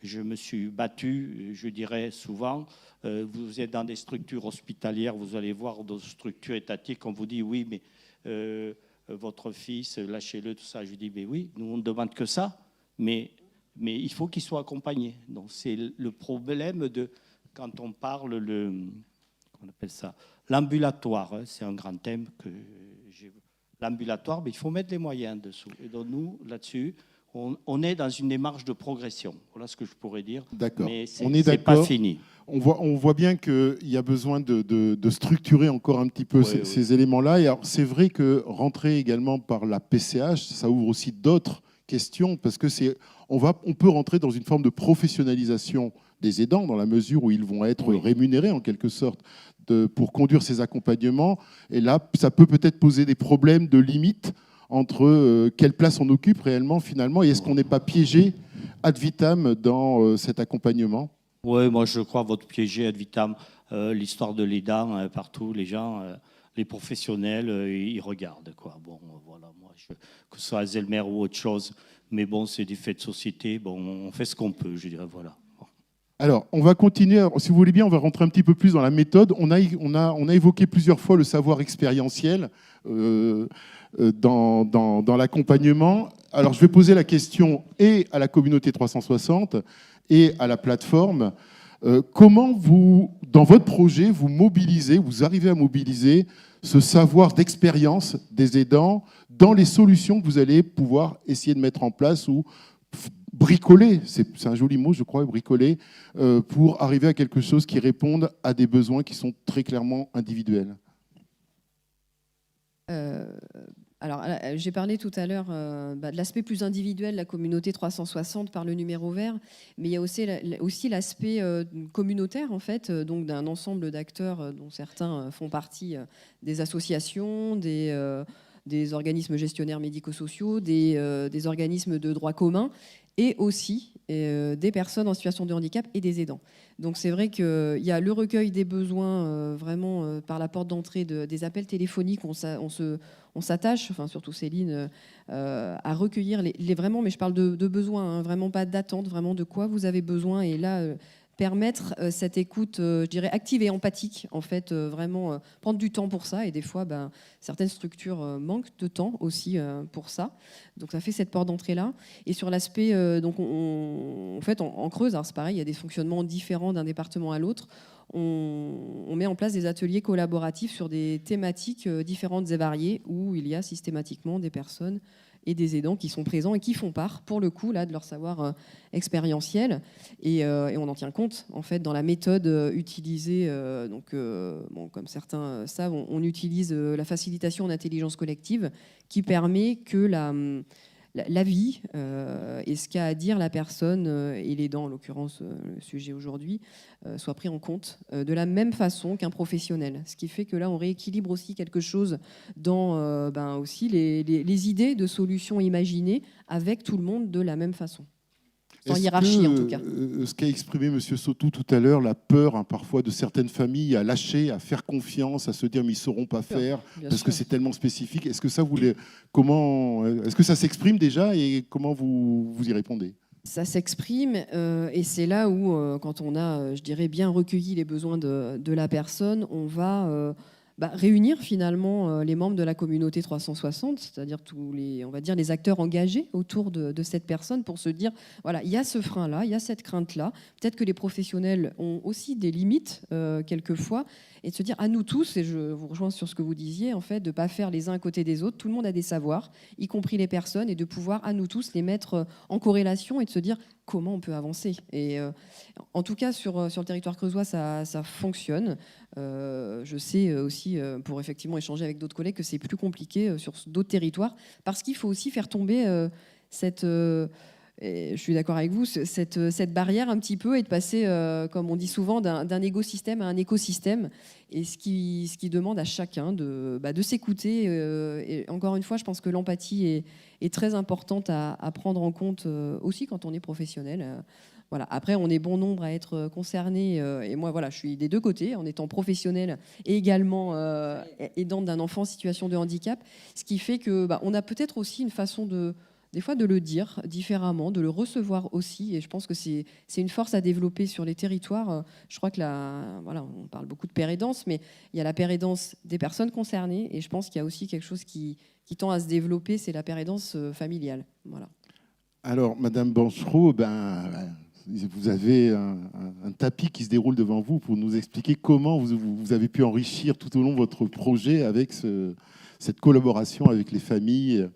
je me suis battu, je dirais souvent, vous êtes dans des structures hospitalières, vous allez voir dans des structures étatiques, on vous dit oui, mais votre fils, lâchez-le, tout ça. Je lui dis, mais oui, nous on ne demande que ça, mais il faut qu'il soit accompagné. Donc c'est le problème de quand on parle on appelle ça l'ambulatoire. Hein, c'est un grand thème que j'ai. L'ambulatoire, mais il faut mettre les moyens dessous. Et donc nous, là-dessus, on est dans une démarche de progression. Voilà ce que je pourrais dire. D'accord. Mais On est c'est pas d'accord. fini. On voit bien qu'il y a besoin de structurer encore un petit peu ces éléments-là. Et alors, c'est vrai que rentrer également par la PCH, ça ouvre aussi d'autres questions, parce que on peut rentrer dans une forme de professionnalisation des aidants, dans la mesure où ils vont être rémunérés en quelque sorte pour conduire ces accompagnements. Et là, ça peut peut-être poser des problèmes de limite entre quelle place on occupe réellement finalement, et est-ce qu'on n'est pas piégé ad vitam dans cet accompagnement? Oui, moi je crois votre piégé ad vitam. L'histoire de l'aidant, partout, les gens, les professionnels, ils regardent. Quoi. Bon, voilà, moi, que ce soit Alzheimer ou autre chose, mais bon, c'est des faits de société. Bon, on fait ce qu'on peut, je dirais, voilà. Alors, on va continuer. Alors, si vous voulez bien, on va rentrer un petit peu plus dans la méthode. On a évoqué plusieurs fois le savoir expérientiel dans l'accompagnement. Alors, je vais poser la question et à la communauté 360 et à la plateforme. Comment vous, dans votre projet, vous arrivez à mobiliser ce savoir d'expérience des aidants dans les solutions que vous allez pouvoir essayer de mettre en place ou bricoler, c'est un joli mot, je crois, bricoler, pour arriver à quelque chose qui réponde à des besoins qui sont très clairement individuels. Alors, j'ai parlé tout à l'heure de l'aspect plus individuel de la communauté 360 par le numéro vert, mais il y a aussi l'aspect communautaire, en fait, donc d'un ensemble d'acteurs dont certains font partie des associations, des organismes gestionnaires médico-sociaux, des organismes de droit commun, et aussi des personnes en situation de handicap et des aidants. Donc c'est vrai qu'il y a le recueil des besoins vraiment par la porte d'entrée des appels téléphoniques. On s'attache, enfin surtout Céline, à recueillir vraiment, mais je parle de besoins, hein, vraiment pas d'attente, vraiment de quoi vous avez besoin. Et là, permettre cette écoute, je dirais, active et empathique, en fait, vraiment prendre du temps pour ça. Et des fois, certaines structures manquent de temps aussi pour ça. Donc ça fait cette porte d'entrée-là. Et sur l'aspect, donc en fait, on creuse, alors c'est pareil, il y a des fonctionnements différents d'un département à l'autre. On met en place des ateliers collaboratifs sur des thématiques différentes et variées, où il y a systématiquement des personnes et des aidants qui sont présents et qui font part, pour le coup, là, de leur savoir expérientiel. Et on en tient compte, en fait, dans la méthode utilisée. Comme certains savent, on utilise la facilitation d'intelligence collective qui permet que la vie et ce qu'a à dire la personne et l'aidant, en l'occurrence le sujet aujourd'hui, soit pris en compte de la même façon qu'un professionnel. Ce qui fait que là, on rééquilibre aussi quelque chose dans aussi les idées de solutions imaginées avec tout le monde de la même façon. Sans hiérarchie, en tout cas. Ce qu'a exprimé M. Sautou tout à l'heure, la peur parfois de certaines familles à lâcher, à faire confiance, à se dire mais ils ne sauront pas faire parce que c'est tellement spécifique. Est-ce que ça est-ce que ça s'exprime déjà et comment vous y répondez? Ça s'exprime et c'est là où, quand on a, je dirais, bien recueilli les besoins de la personne, on va réunir finalement les membres de la communauté 360, c'est-à-dire tous les acteurs engagés autour de cette personne pour se dire, voilà, il y a ce frein-là, il y a cette crainte-là. Peut-être que les professionnels ont aussi des limites quelquefois, et de se dire à nous tous, et je vous rejoins sur ce que vous disiez, en fait, de ne pas faire les uns à côté des autres. Tout le monde a des savoirs, y compris les personnes, et de pouvoir à nous tous les mettre en corrélation et de se dire comment on peut avancer. Et en tout cas, sur le territoire creusois, ça fonctionne. Je sais aussi, pour effectivement échanger avec d'autres collègues, que c'est plus compliqué sur d'autres territoires, parce qu'il faut aussi faire tomber et je suis d'accord avec vous, cette barrière un petit peu, et de passer, comme on dit souvent, d'un écosystème à un écosystème, et ce qui demande à chacun de s'écouter. Et encore une fois, je pense que l'empathie est très importante à prendre en compte aussi quand on est professionnel. Voilà. Après, on est bon nombre à être concernés, et moi, voilà, je suis des deux côtés, en étant professionnelle et également aidante d'un enfant en situation de handicap, ce qui fait que on a peut-être aussi une façon des fois de le dire différemment, de le recevoir aussi. Et je pense que c'est une force à développer sur les territoires. Je crois que voilà, on parle beaucoup de père aidance, mais il y a la père aidance des personnes concernées. Et je pense qu'il y a aussi quelque chose qui tend à se développer, c'est la père aidance familiale. Voilà. Alors, Madame Banchereau, vous avez un tapis qui se déroule devant vous pour nous expliquer comment vous avez pu enrichir tout au long de votre projet avec cette collaboration avec les familles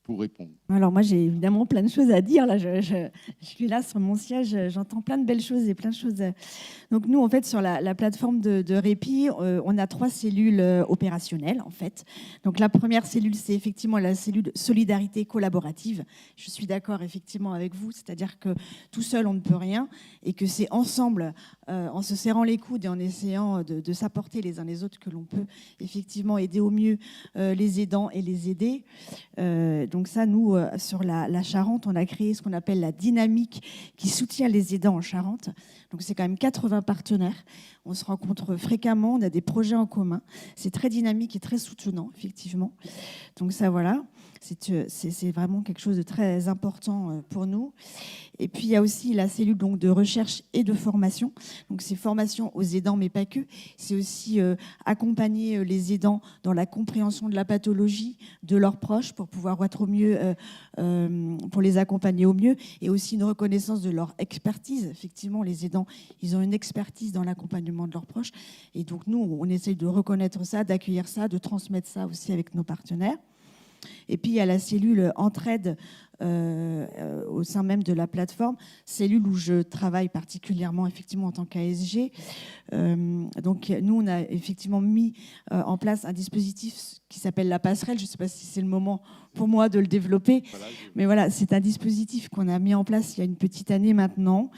pour répondre. Alors moi, j'ai évidemment plein de choses à dire. Là, je suis là sur mon siège, j'entends plein de belles choses et plein de choses. Donc nous, en fait, sur la plateforme de répit, on a 3 cellules opérationnelles, en fait. Donc la première cellule, c'est effectivement la cellule solidarité collaborative. Je suis d'accord effectivement avec vous, c'est-à-dire que tout seul, on ne peut rien et que c'est ensemble, en se serrant les coudes et en essayant de s'apporter les uns les autres que l'on peut effectivement aider au mieux les aidants et les aider. Donc ça, nous, sur la Charente, on a créé ce qu'on appelle la dynamique qui soutient les aidants en Charente. Donc c'est quand même 80 partenaires. On se rencontre fréquemment, on a des projets en commun. C'est très dynamique et très soutenant, effectivement. Donc ça, voilà, c'est vraiment quelque chose de très important pour nous. Et puis il y a aussi la cellule donc, de recherche et de formation. Donc c'est formation aux aidants, mais pas que. C'est aussi accompagner les aidants dans la compréhension de la pathologie de leurs proches pour pouvoir être au mieux, pour les accompagner au mieux, et aussi une reconnaissance de leur expertise. Effectivement, les aidants, ils ont une expertise dans l'accompagnement de leurs proches. Et donc nous, on essaye de reconnaître ça, d'accueillir ça, de transmettre ça aussi avec nos partenaires. Et puis il y a la cellule entraide au sein même de la plateforme, cellule où je travaille particulièrement effectivement en tant qu'ASG. Donc nous, on a effectivement mis en place un dispositif qui s'appelle la passerelle. Je ne sais pas si c'est le moment pour moi de le développer, mais voilà, c'est un dispositif qu'on a mis en place il y a une petite année maintenant,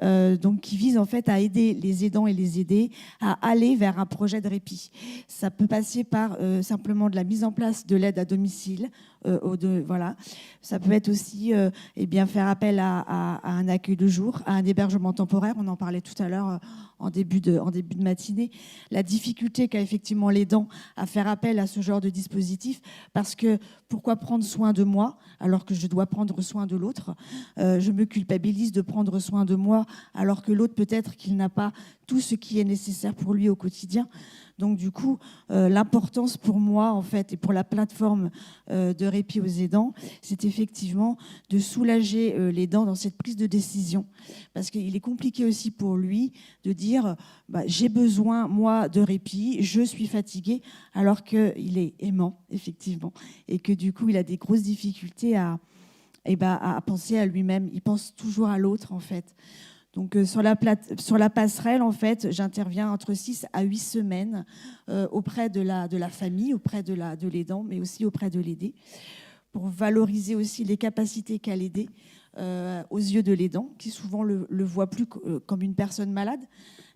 donc qui vise en fait à aider les aidants et les aidés à aller vers un projet de répit. Ça peut passer par simplement de la mise en place de l'aide à domicile. Voilà. Ça peut être aussi faire appel à un accueil de jour, à un hébergement temporaire. On en parlait tout à l'heure en début de matinée. La difficulté qu'a effectivement l'aidant à faire appel à ce genre de dispositif, parce que pourquoi prendre soin de moi alors que je dois prendre soin de l'autre ? Je me culpabilise de prendre soin de moi alors que l'autre, peut-être qu'il n'a pas tout ce qui est nécessaire pour lui au quotidien. Donc du coup, l'importance pour moi, en fait, et pour la plateforme de répit aux aidants, c'est effectivement de soulager l'aidant dans cette prise de décision. Parce qu'il est compliqué aussi pour lui de dire j'ai besoin, moi, de répit, je suis fatigué, alors qu'il est aimant, effectivement. Et que du coup, il a des grosses difficultés à penser à lui-même. Il pense toujours à l'autre, en fait. Donc sur la passerelle, en fait, j'interviens entre 6 à 8 semaines auprès de la famille, auprès de l'aidant, mais aussi auprès de l'aidé, pour valoriser aussi les capacités qu'a l'aidé aux yeux de l'aidant, qui souvent le voit plus comme une personne malade.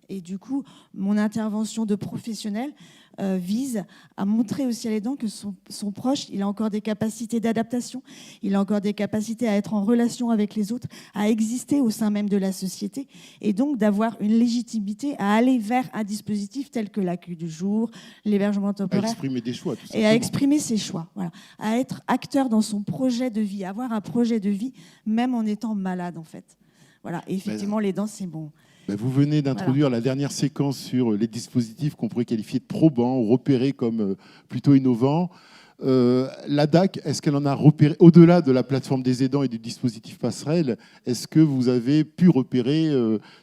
Et du coup, mon intervention de professionnel vise à montrer aussi à l'aidant que son proche, il a encore des capacités d'adaptation, il a encore des capacités à être en relation avec les autres, à exister au sein même de la société, et donc d'avoir une légitimité à aller vers un dispositif tel que l'accueil du jour, l'hébergement temporaire. À exprimer des choix, tout simplement. Et à exprimer ses choix, voilà. À être acteur dans son projet de vie, avoir un projet de vie, même en étant malade, en fait. Voilà. Et effectivement, l'aidant, c'est bon. Vous venez d'introduire la dernière séquence sur les dispositifs qu'on pourrait qualifier de probants ou repérés comme plutôt innovants. La DAC, est-ce qu'elle en a repéré, au-delà de la plateforme des aidants et du dispositif passerelle, est-ce que vous avez pu repérer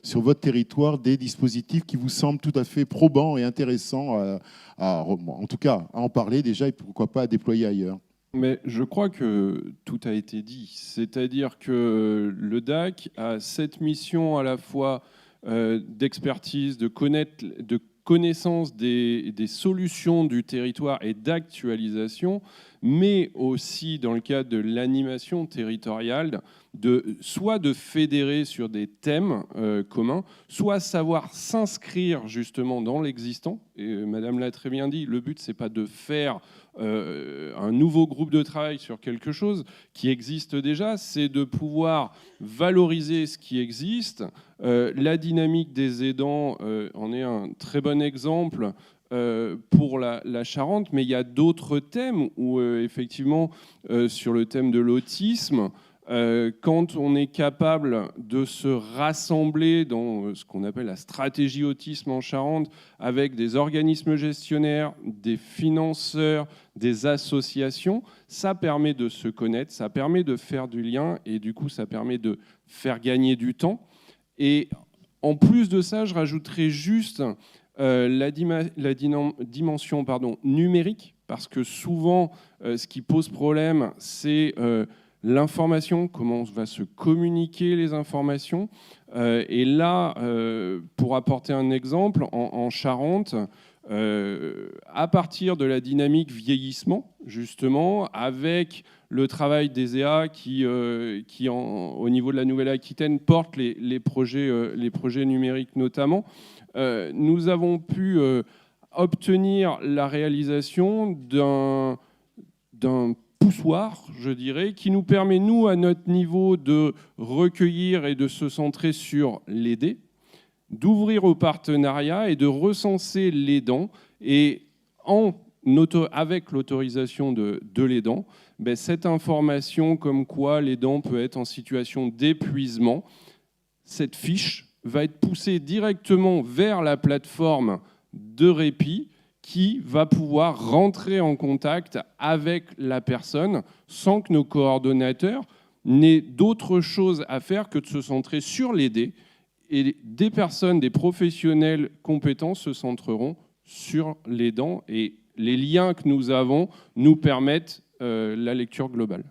sur votre territoire des dispositifs qui vous semblent tout à fait probants et intéressants en tout cas, à en parler déjà et pourquoi pas à déployer ailleurs ? Mais je crois que tout a été dit. C'est-à-dire que le DAC a cette mission à la fois d'expertise, de connaissance des solutions du territoire et d'actualisation, mais aussi dans le cadre de l'animation territoriale, soit de fédérer sur des thèmes communs, soit savoir s'inscrire justement dans l'existant. Et Madame l'a très bien dit, le but, c'est pas de faire un nouveau groupe de travail sur quelque chose qui existe déjà, c'est de pouvoir valoriser ce qui existe. La dynamique des aidants en est un très bon exemple. pour la Charente, mais il y a d'autres thèmes où, effectivement, sur le thème de l'autisme, quand on est capable de se rassembler dans ce qu'on appelle la stratégie autisme en Charente, avec des organismes gestionnaires, des financeurs, des associations, ça permet de se connaître, ça permet de faire du lien et du coup, ça permet de faire gagner du temps. Et en plus de ça, je rajouterais juste la dimension numérique, parce que souvent, ce qui pose problème, c'est l'information, comment va se communiquer les informations. Et là, pour apporter un exemple, en Charente, à partir de la dynamique vieillissement, justement, avec le travail des EA qui au niveau de la Nouvelle-Aquitaine, porte les projets numériques notamment, nous avons pu obtenir la réalisation d'un poussoir, je dirais, qui nous permet, nous, à notre niveau, de recueillir et de se centrer sur l'aidé, d'ouvrir au partenariat et de recenser l'aidant. Et avec l'autorisation de l'aidant, cette information comme quoi l'aidant peut être en situation d'épuisement, cette fiche va être poussée directement vers la plateforme de répit qui va pouvoir rentrer en contact avec la personne sans que nos coordonnateurs n'aient d'autre chose à faire que de se centrer sur l'aidé. Et des personnes, des professionnels compétents se centreront sur l'aidant. Et les liens que nous avons nous permettent la lecture globale.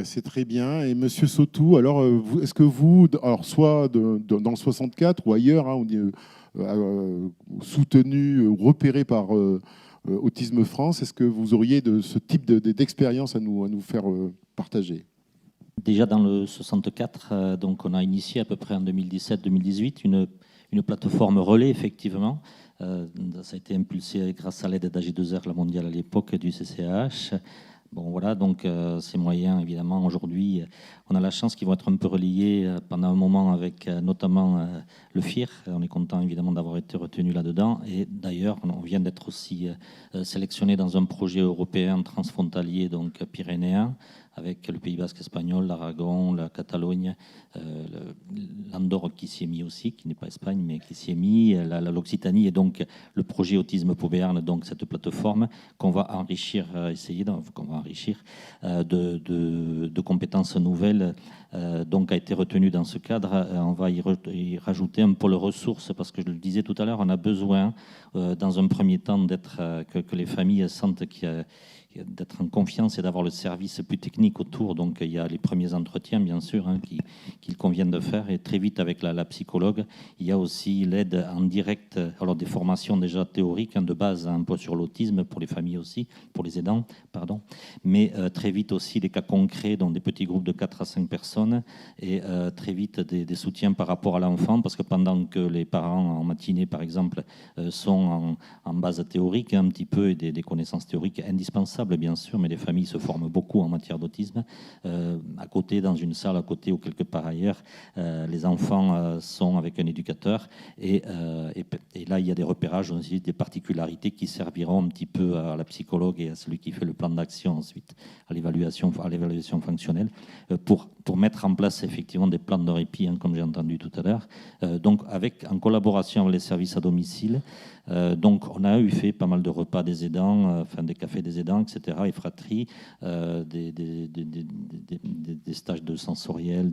C'est très bien. Et Monsieur Sautou, alors, est-ce que vous, alors soit dans le 64 ou ailleurs, soutenu ou repéré par Autisme France, est-ce que vous auriez ce type d'expérience à nous faire partager? Déjà dans le 64, donc on a initié à peu près en 2017-2018 une plateforme relais, effectivement. Ça a été impulsé grâce à l'aide d'AG2R, la mondiale à l'époque, du CCAH. Bon, voilà, donc ces moyens, évidemment, aujourd'hui, on a la chance qu'ils vont être un peu relayés pendant un moment avec notamment le FIR. On est content, évidemment, d'avoir été retenu là-dedans. Et d'ailleurs, on vient d'être aussi sélectionné dans un projet européen transfrontalier, donc pyrénéen, avec le Pays Basque espagnol, l'Aragon, la Catalogne, l'Andorre qui s'y est mis aussi, qui n'est pas Espagne, mais qui s'y est mis, l'Occitanie, et donc le projet Autisme Pau Béarn, donc cette plateforme qu'on va enrichir, de compétences nouvelles, donc a été retenue dans ce cadre. On va y rajouter un pôle ressources, parce que je le disais tout à l'heure, on a besoin, dans un premier temps, que les familles sentent d'être en confiance et d'avoir le service plus technique autour. Donc il y a les premiers entretiens, bien sûr, qu'il convient de faire. Et très vite, avec la psychologue, il y a aussi l'aide en direct, alors des formations déjà théoriques, de base, un peu sur l'autisme, pour les familles aussi, pour les aidants, pardon. Mais très vite aussi des cas concrets, dans des petits groupes de 4 à 5 personnes. Et très vite des soutiens par rapport à l'enfant, parce que pendant que les parents, en matinée, par exemple, sont en base théorique, un petit peu, et des connaissances théoriques indispensables, bien sûr, mais les familles se forment beaucoup en matière d'autisme. À côté, dans une salle à côté ou quelque part ailleurs, les enfants sont avec un éducateur, et là il y a des repérages aussi, des particularités qui serviront un petit peu à la psychologue et à celui qui fait le plan d'action ensuite, à l'évaluation fonctionnelle, pour mettre en place effectivement des plans de répit, comme j'ai entendu tout à l'heure, donc en collaboration avec les services à domicile. Donc on a fait pas mal de repas des aidants, des cafés des aidants, etc., et fratries, des stages de sensoriel,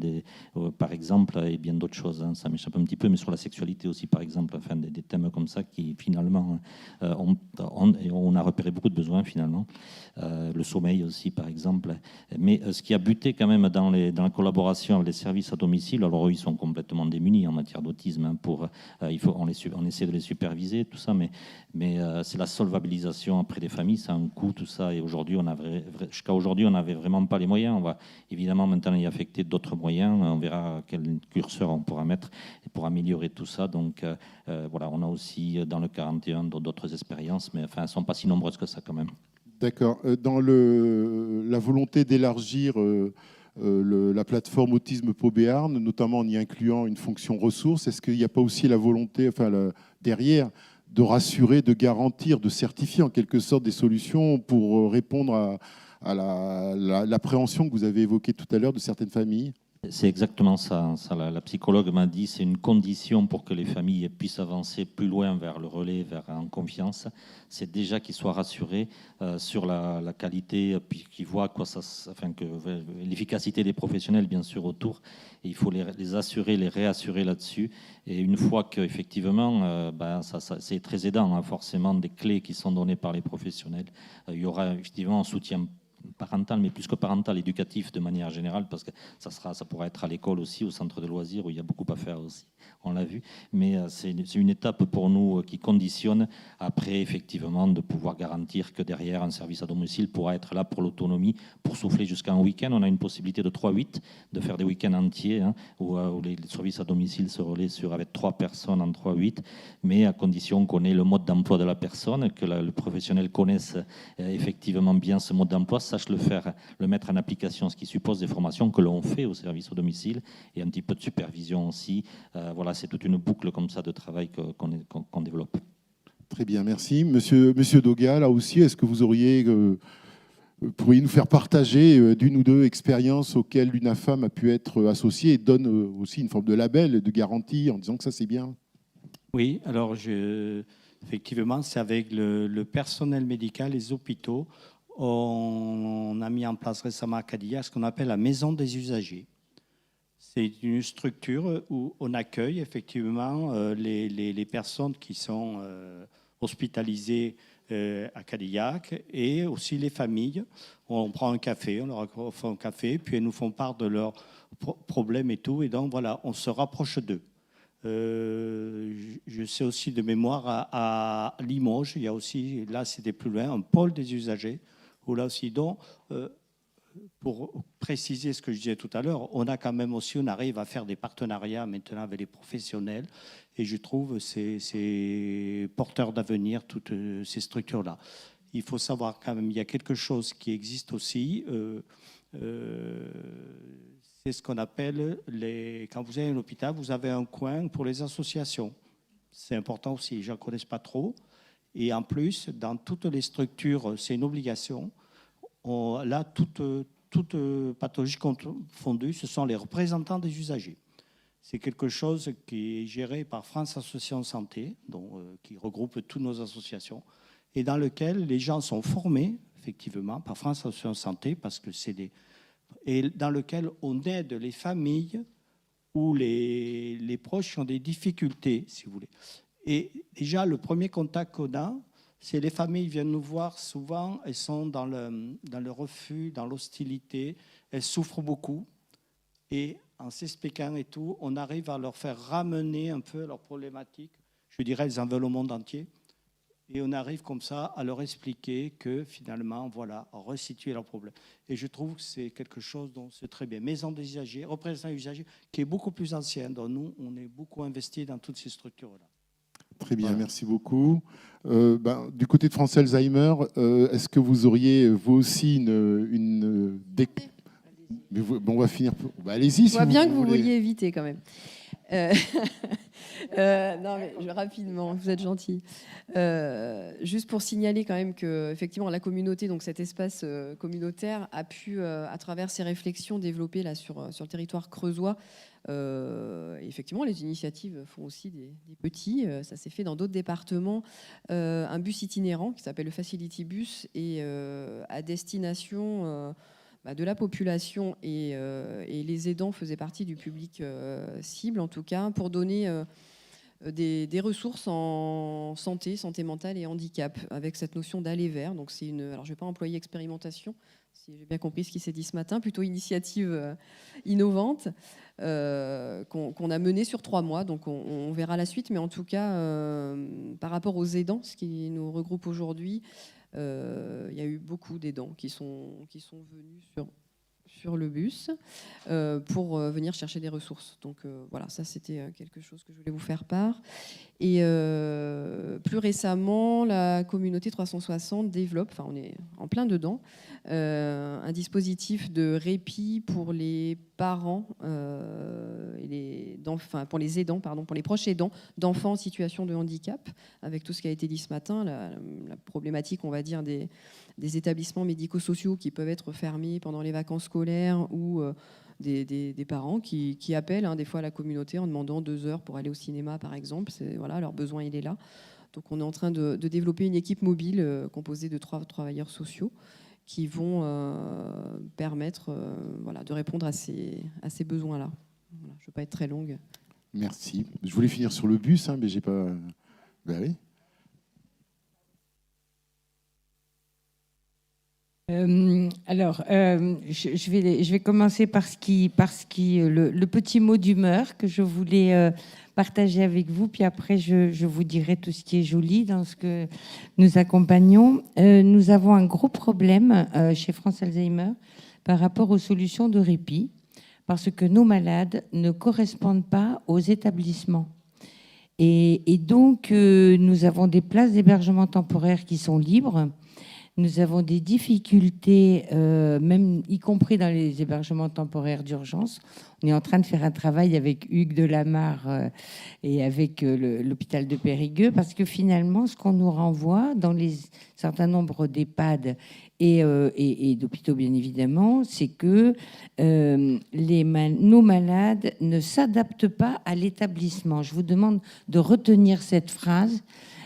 par exemple, et bien d'autres choses. Ça m'échappe un petit peu, mais sur la sexualité aussi, par exemple, des thèmes comme ça qui finalement, on a repéré beaucoup de besoins finalement. Le sommeil aussi, par exemple. Mais ce qui a buté quand même dans la collaboration avec les services à domicile, alors eux, ils sont complètement démunis en matière d'autisme. On essaie de les superviser, tout ça, mais c'est la solvabilisation après des familles, ça a un coût, tout ça. Et aujourd'hui, jusqu'à aujourd'hui, on n'avait vraiment pas les moyens. On va évidemment maintenant y affecter d'autres moyens. On verra quel curseur on pourra mettre pour améliorer tout ça. Donc voilà, on a aussi dans le 41 d'autres expériences, mais elles ne sont pas si nombreuses que ça quand même. D'accord. Dans la volonté d'élargir la plateforme Autisme Pau Béarn, notamment en y incluant une fonction ressources, est-ce qu'il n'y a pas aussi la volonté, derrière, de rassurer, de garantir, de certifier en quelque sorte des solutions pour répondre à l'appréhension que vous avez évoquée tout à l'heure de certaines familles? C'est exactement ça. La psychologue m'a dit c'est une condition pour que les familles puissent avancer plus loin vers le relais, vers en confiance. C'est déjà qu'ils soient rassurés sur la qualité, puis qu'ils voient quoi ça, enfin que l'efficacité des professionnels bien sûr autour. Et il faut les assurer, les réassurer là-dessus. Et une fois qu'effectivement, c'est très aidant, hein, forcément des clés qui sont données par les professionnels. Il y aura effectivement un soutien parental, mais plus que parental, éducatif de manière générale, parce que ça pourra être à l'école aussi, au centre de loisirs, où il y a beaucoup à faire aussi, on l'a vu. Mais c'est une étape pour nous qui conditionne après, effectivement, de pouvoir garantir que derrière, un service à domicile pourra être là pour l'autonomie, pour souffler jusqu'à un week-end. On a une possibilité de 3-8, de faire des week-ends entiers, hein, où les services à domicile se relaient avec 3 personnes en 3-8, mais à condition qu'on ait le mode d'emploi de la personne, que le professionnel connaisse effectivement bien ce mode d'emploi, sache le mettre en application, ce qui suppose des formations que l'on fait au service au domicile et un petit peu de supervision aussi. Voilà, c'est toute une boucle comme ça de travail qu'on développe. Très bien, merci. Monsieur Doga, là aussi, est-ce que vous pourriez nous faire partager d'une ou deux expériences auxquelles l'UNAFAM a pu être associée et donne aussi une forme de label, de garantie en disant que ça c'est bien? Oui, alors effectivement, c'est avec le personnel médical, les hôpitaux. On a mis en place récemment à Cadillac ce qu'on appelle la maison des usagers. C'est une structure où on accueille effectivement les personnes qui sont hospitalisées à Cadillac et aussi les familles. On prend un café, on leur offre un café, puis elles nous font part de leurs problèmes et tout. Et donc voilà, on se rapproche d'eux. Je sais aussi de mémoire à Limoges, il y a aussi, là c'était plus loin, un pôle des usagers. Où là aussi, donc, pour préciser ce que je disais tout à l'heure, on arrive à faire des partenariats maintenant avec les professionnels et je trouve c'est porteur d'avenir, toutes ces structures-là. Il faut savoir quand même, il y a quelque chose qui existe aussi, c'est ce qu'on appelle, quand vous avez un hôpital, vous avez un coin pour les associations. C'est important aussi, les gens ne connaissent pas trop. Et en plus, dans toutes les structures, c'est une obligation. Là, toute pathologie confondue, ce sont les représentants des usagers. C'est quelque chose qui est géré par France Association Santé, qui regroupe toutes nos associations, et dans lequel les gens sont formés, effectivement, par France Association Santé, parce que et dans lequel on aide les familles ou les proches qui ont des difficultés, si vous voulez. Et déjà, le premier contact qu'on a, c'est les familles viennent nous voir souvent, elles sont dans le refus, dans l'hostilité, elles souffrent beaucoup. Et en s'expliquant et tout, on arrive à leur faire ramener un peu leurs problématiques. Je dirais, elles en veulent au monde entier. Et on arrive comme ça à leur expliquer que finalement, voilà, resituer leurs problèmes. Et je trouve que c'est quelque chose dont c'est très bien. Maison des usagers, représentant des usagers, qui est beaucoup plus ancienne. Donc nous, on est beaucoup investi dans toutes ces structures-là. Très bien, voilà. Merci beaucoup. Du côté de France Alzheimer, est-ce que vous auriez, vous aussi, une on va finir. Allez-y. Je vois bien que vous vouliez éviter quand même. Non, mais rapidement, vous êtes gentil. Juste pour signaler quand même que effectivement la communauté, donc cet espace communautaire, a pu, à travers ses réflexions, développer là sur le territoire creusois. Effectivement, les initiatives font aussi des petits. Ça s'est fait dans d'autres départements. Un bus itinérant qui s'appelle le Facility Bus et à destination de la population et les aidants faisaient partie du public cible, en tout cas, pour donner des ressources en santé mentale et handicap, avec cette notion d'aller vers. Donc c'est alors je ne vais pas employer expérimentation, si j'ai bien compris ce qui s'est dit ce matin, plutôt initiative innovante qu'on a menée sur 3 mois. Donc on verra la suite, mais en tout cas, par rapport aux aidants, ce qui nous regroupe aujourd'hui, il y a eu beaucoup d'aidants qui sont venus sur le bus pour venir chercher des ressources. Donc voilà, ça c'était quelque chose que je voulais vous faire part. Et plus récemment, la communauté 360 développe, on est en plein dedans, un dispositif de répit pour les parents pour les aidants, pardon, pour les proches aidants d'enfants en situation de handicap, avec tout ce qui a été dit ce matin, la problématique, on va dire, des établissements médico-sociaux qui peuvent être fermés pendant les vacances scolaires ou des parents qui appellent des fois à la communauté en demandant 2 heures pour aller au cinéma, par exemple. Voilà, leur besoin, il est là. Donc, on est en train de développer une équipe mobile composée de 3 travailleurs sociaux qui vont permettre de répondre à ces besoins-là. Voilà, je ne veux pas être très longue. Merci. Je voulais finir sur le bus, mais j'ai pas... Ben oui. Je vais commencer par le petit mot d'humeur que je voulais partager avec vous, puis après je vous dirai tout ce qui est joli dans ce que nous accompagnons. Nous avons un gros problème chez France Alzheimer par rapport aux solutions de répit, parce que nos malades ne correspondent pas aux établissements. Et donc, nous avons des places d'hébergement temporaire qui sont libres. Nous avons des difficultés, même y compris dans les hébergements temporaires d'urgence. On est en train de faire un travail avec Hugues Delamarre et avec l'hôpital de Périgueux, parce que finalement, ce qu'on nous renvoie dans certains nombres d'EHPAD et d'hôpitaux, bien évidemment, c'est que nos malades ne s'adaptent pas à l'établissement. Je vous demande de retenir cette phrase,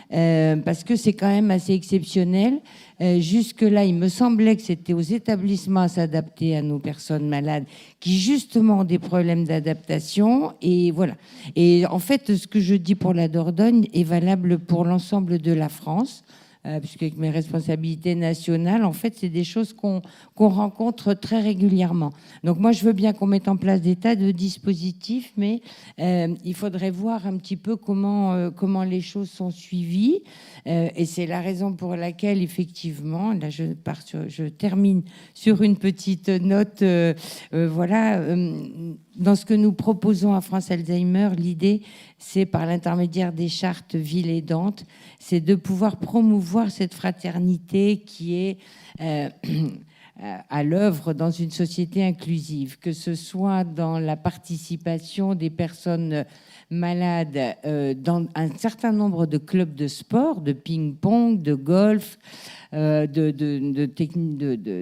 parce que c'est quand même assez exceptionnel. Jusque-là, il me semblait que c'était aux établissements à s'adapter à nos personnes malades qui, justement, ont des problèmes d'adaptation. Et voilà. Et en fait, ce que je dis pour la Dordogne est valable pour l'ensemble de la France, puisqu'avec mes responsabilités nationales, en fait, c'est des choses qu'on rencontre très régulièrement. Donc moi, je veux bien qu'on mette en place des tas de dispositifs, mais il faudrait voir un petit peu comment les choses sont suivies. Et c'est la raison pour laquelle, effectivement, là, je termine sur une petite note. Dans ce que nous proposons à France Alzheimer, l'idée, c'est par l'intermédiaire des chartes villes aidantes, c'est de pouvoir promouvoir cette fraternité qui est à l'œuvre dans une société inclusive, que ce soit dans la participation des personnes malades dans un certain nombre de clubs de sport, de ping-pong, de golf,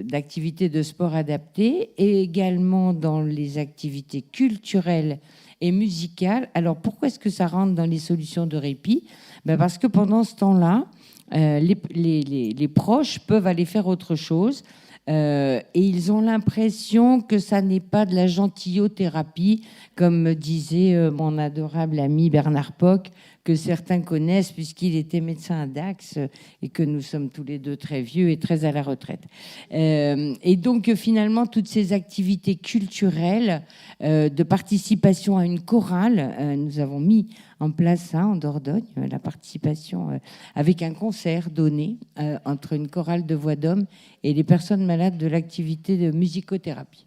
d'activités de sport adaptées, et également dans les activités culturelles et musicales. Alors pourquoi est-ce que ça rentre dans les solutions de répit ? Parce que pendant ce temps-là, les proches peuvent aller faire autre chose. Et ils ont l'impression que ça n'est pas de la gentillothérapie, comme disait mon adorable ami Bernard Poc, que certains connaissent puisqu'il était médecin à Dax et que nous sommes tous les deux très vieux et très à la retraite. Et donc finalement, toutes ces activités culturelles de participation à une chorale, nous avons mis en place ça en Dordogne, la participation avec un concert donné entre une chorale de voix d'homme et les personnes malades de l'activité de musicothérapie.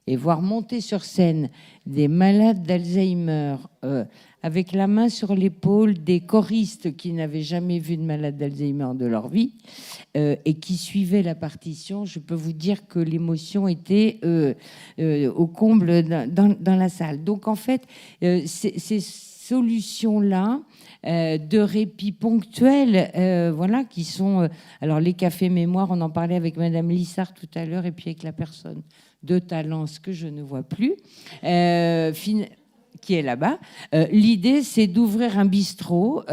Et voir monter sur scène des malades d'Alzheimer avec la main sur l'épaule des choristes qui n'avaient jamais vu de malade d'Alzheimer de leur vie et qui suivaient la partition, je peux vous dire que l'émotion était au comble dans la salle. Donc en fait, ces solutions-là de répit ponctuel, qui sont... alors les cafés mémoire, on en parlait avec Madame Lissard tout à l'heure, et puis avec la personne de Talence que je ne vois plus, qui est là-bas. L'idée, c'est d'ouvrir un bistrot,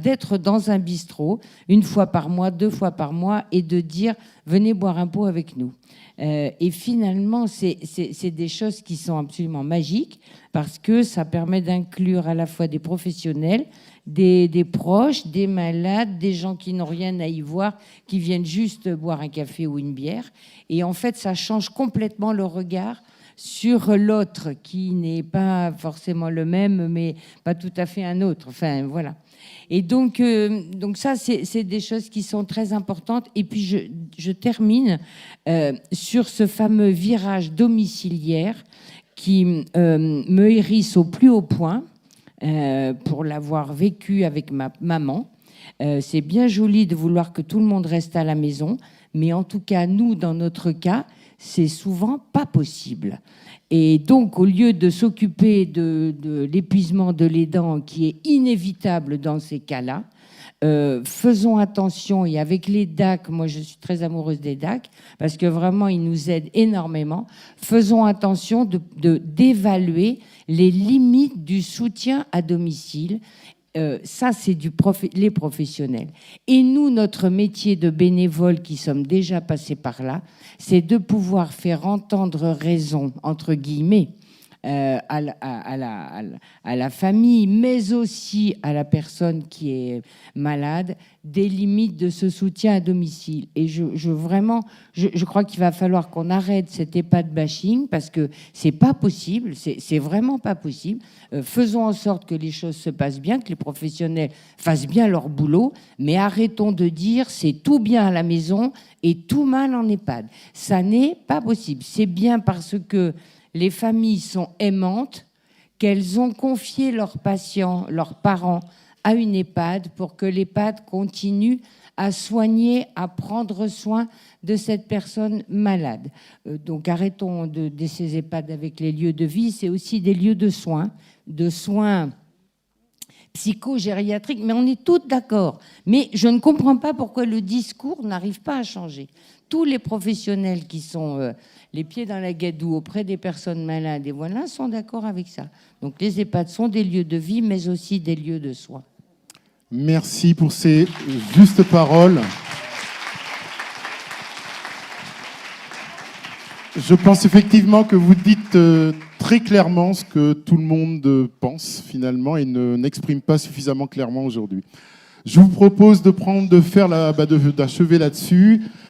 d'être dans un bistrot, 1 fois par mois, 2 fois par mois, et de dire « venez boire un pot avec nous ». Et finalement, c'est des choses qui sont absolument magiques, parce que ça permet d'inclure à la fois des professionnels, des proches, des malades, des gens qui n'ont rien à y voir, qui viennent juste boire un café ou une bière. Et en fait, ça change complètement le regard sur l'autre, qui n'est pas forcément le même, mais pas tout à fait un autre. Enfin, voilà. Et donc ça, c'est des choses qui sont très importantes. Et puis, je termine sur ce fameux virage domiciliaire qui me hérisse au plus haut point, pour l'avoir vécu avec ma maman. C'est bien joli de vouloir que tout le monde reste à la maison, mais en tout cas, nous, dans notre cas, c'est souvent pas possible. Et donc, au lieu de s'occuper de l'épuisement de l'aidant qui est inévitable dans ces cas-là, faisons attention. Et avec les DAC, moi je suis très amoureuse des DAC, parce que vraiment ils nous aident énormément. Faisons attention d'évaluer les limites du soutien à domicile. Ça, c'est les professionnels. Et nous, notre métier de bénévole qui sommes déjà passés par là, c'est de pouvoir faire entendre raison, entre guillemets, à la famille, mais aussi à la personne qui est malade, des limites de ce soutien à domicile. Et je crois qu'il va falloir qu'on arrête cet EHPAD bashing, parce que c'est pas possible, c'est vraiment pas possible. Faisons en sorte que les choses se passent bien, que les professionnels fassent bien leur boulot, mais arrêtons de dire c'est tout bien à la maison et tout mal en EHPAD. Ça n'est pas possible. C'est bien parce que les familles sont aimantes, qu'elles ont confié leurs patients, leurs parents à une EHPAD pour que l'EHPAD continue à soigner, à prendre soin de cette personne malade. Donc arrêtons de ces EHPAD avec les lieux de vie, c'est aussi des lieux de soins psychogériatriques, mais on est tous d'accord. Mais je ne comprends pas pourquoi le discours n'arrive pas à changer. Tous les professionnels qui sont les pieds dans la gadoue auprès des personnes malades, et voilà, sont d'accord avec ça. Donc les EHPAD sont des lieux de vie, mais aussi des lieux de soins. Merci pour ces justes paroles. Je pense effectivement que vous dites très clairement ce que tout le monde pense finalement et n'exprime pas suffisamment clairement aujourd'hui. Je vous propose d'achever là-dessus.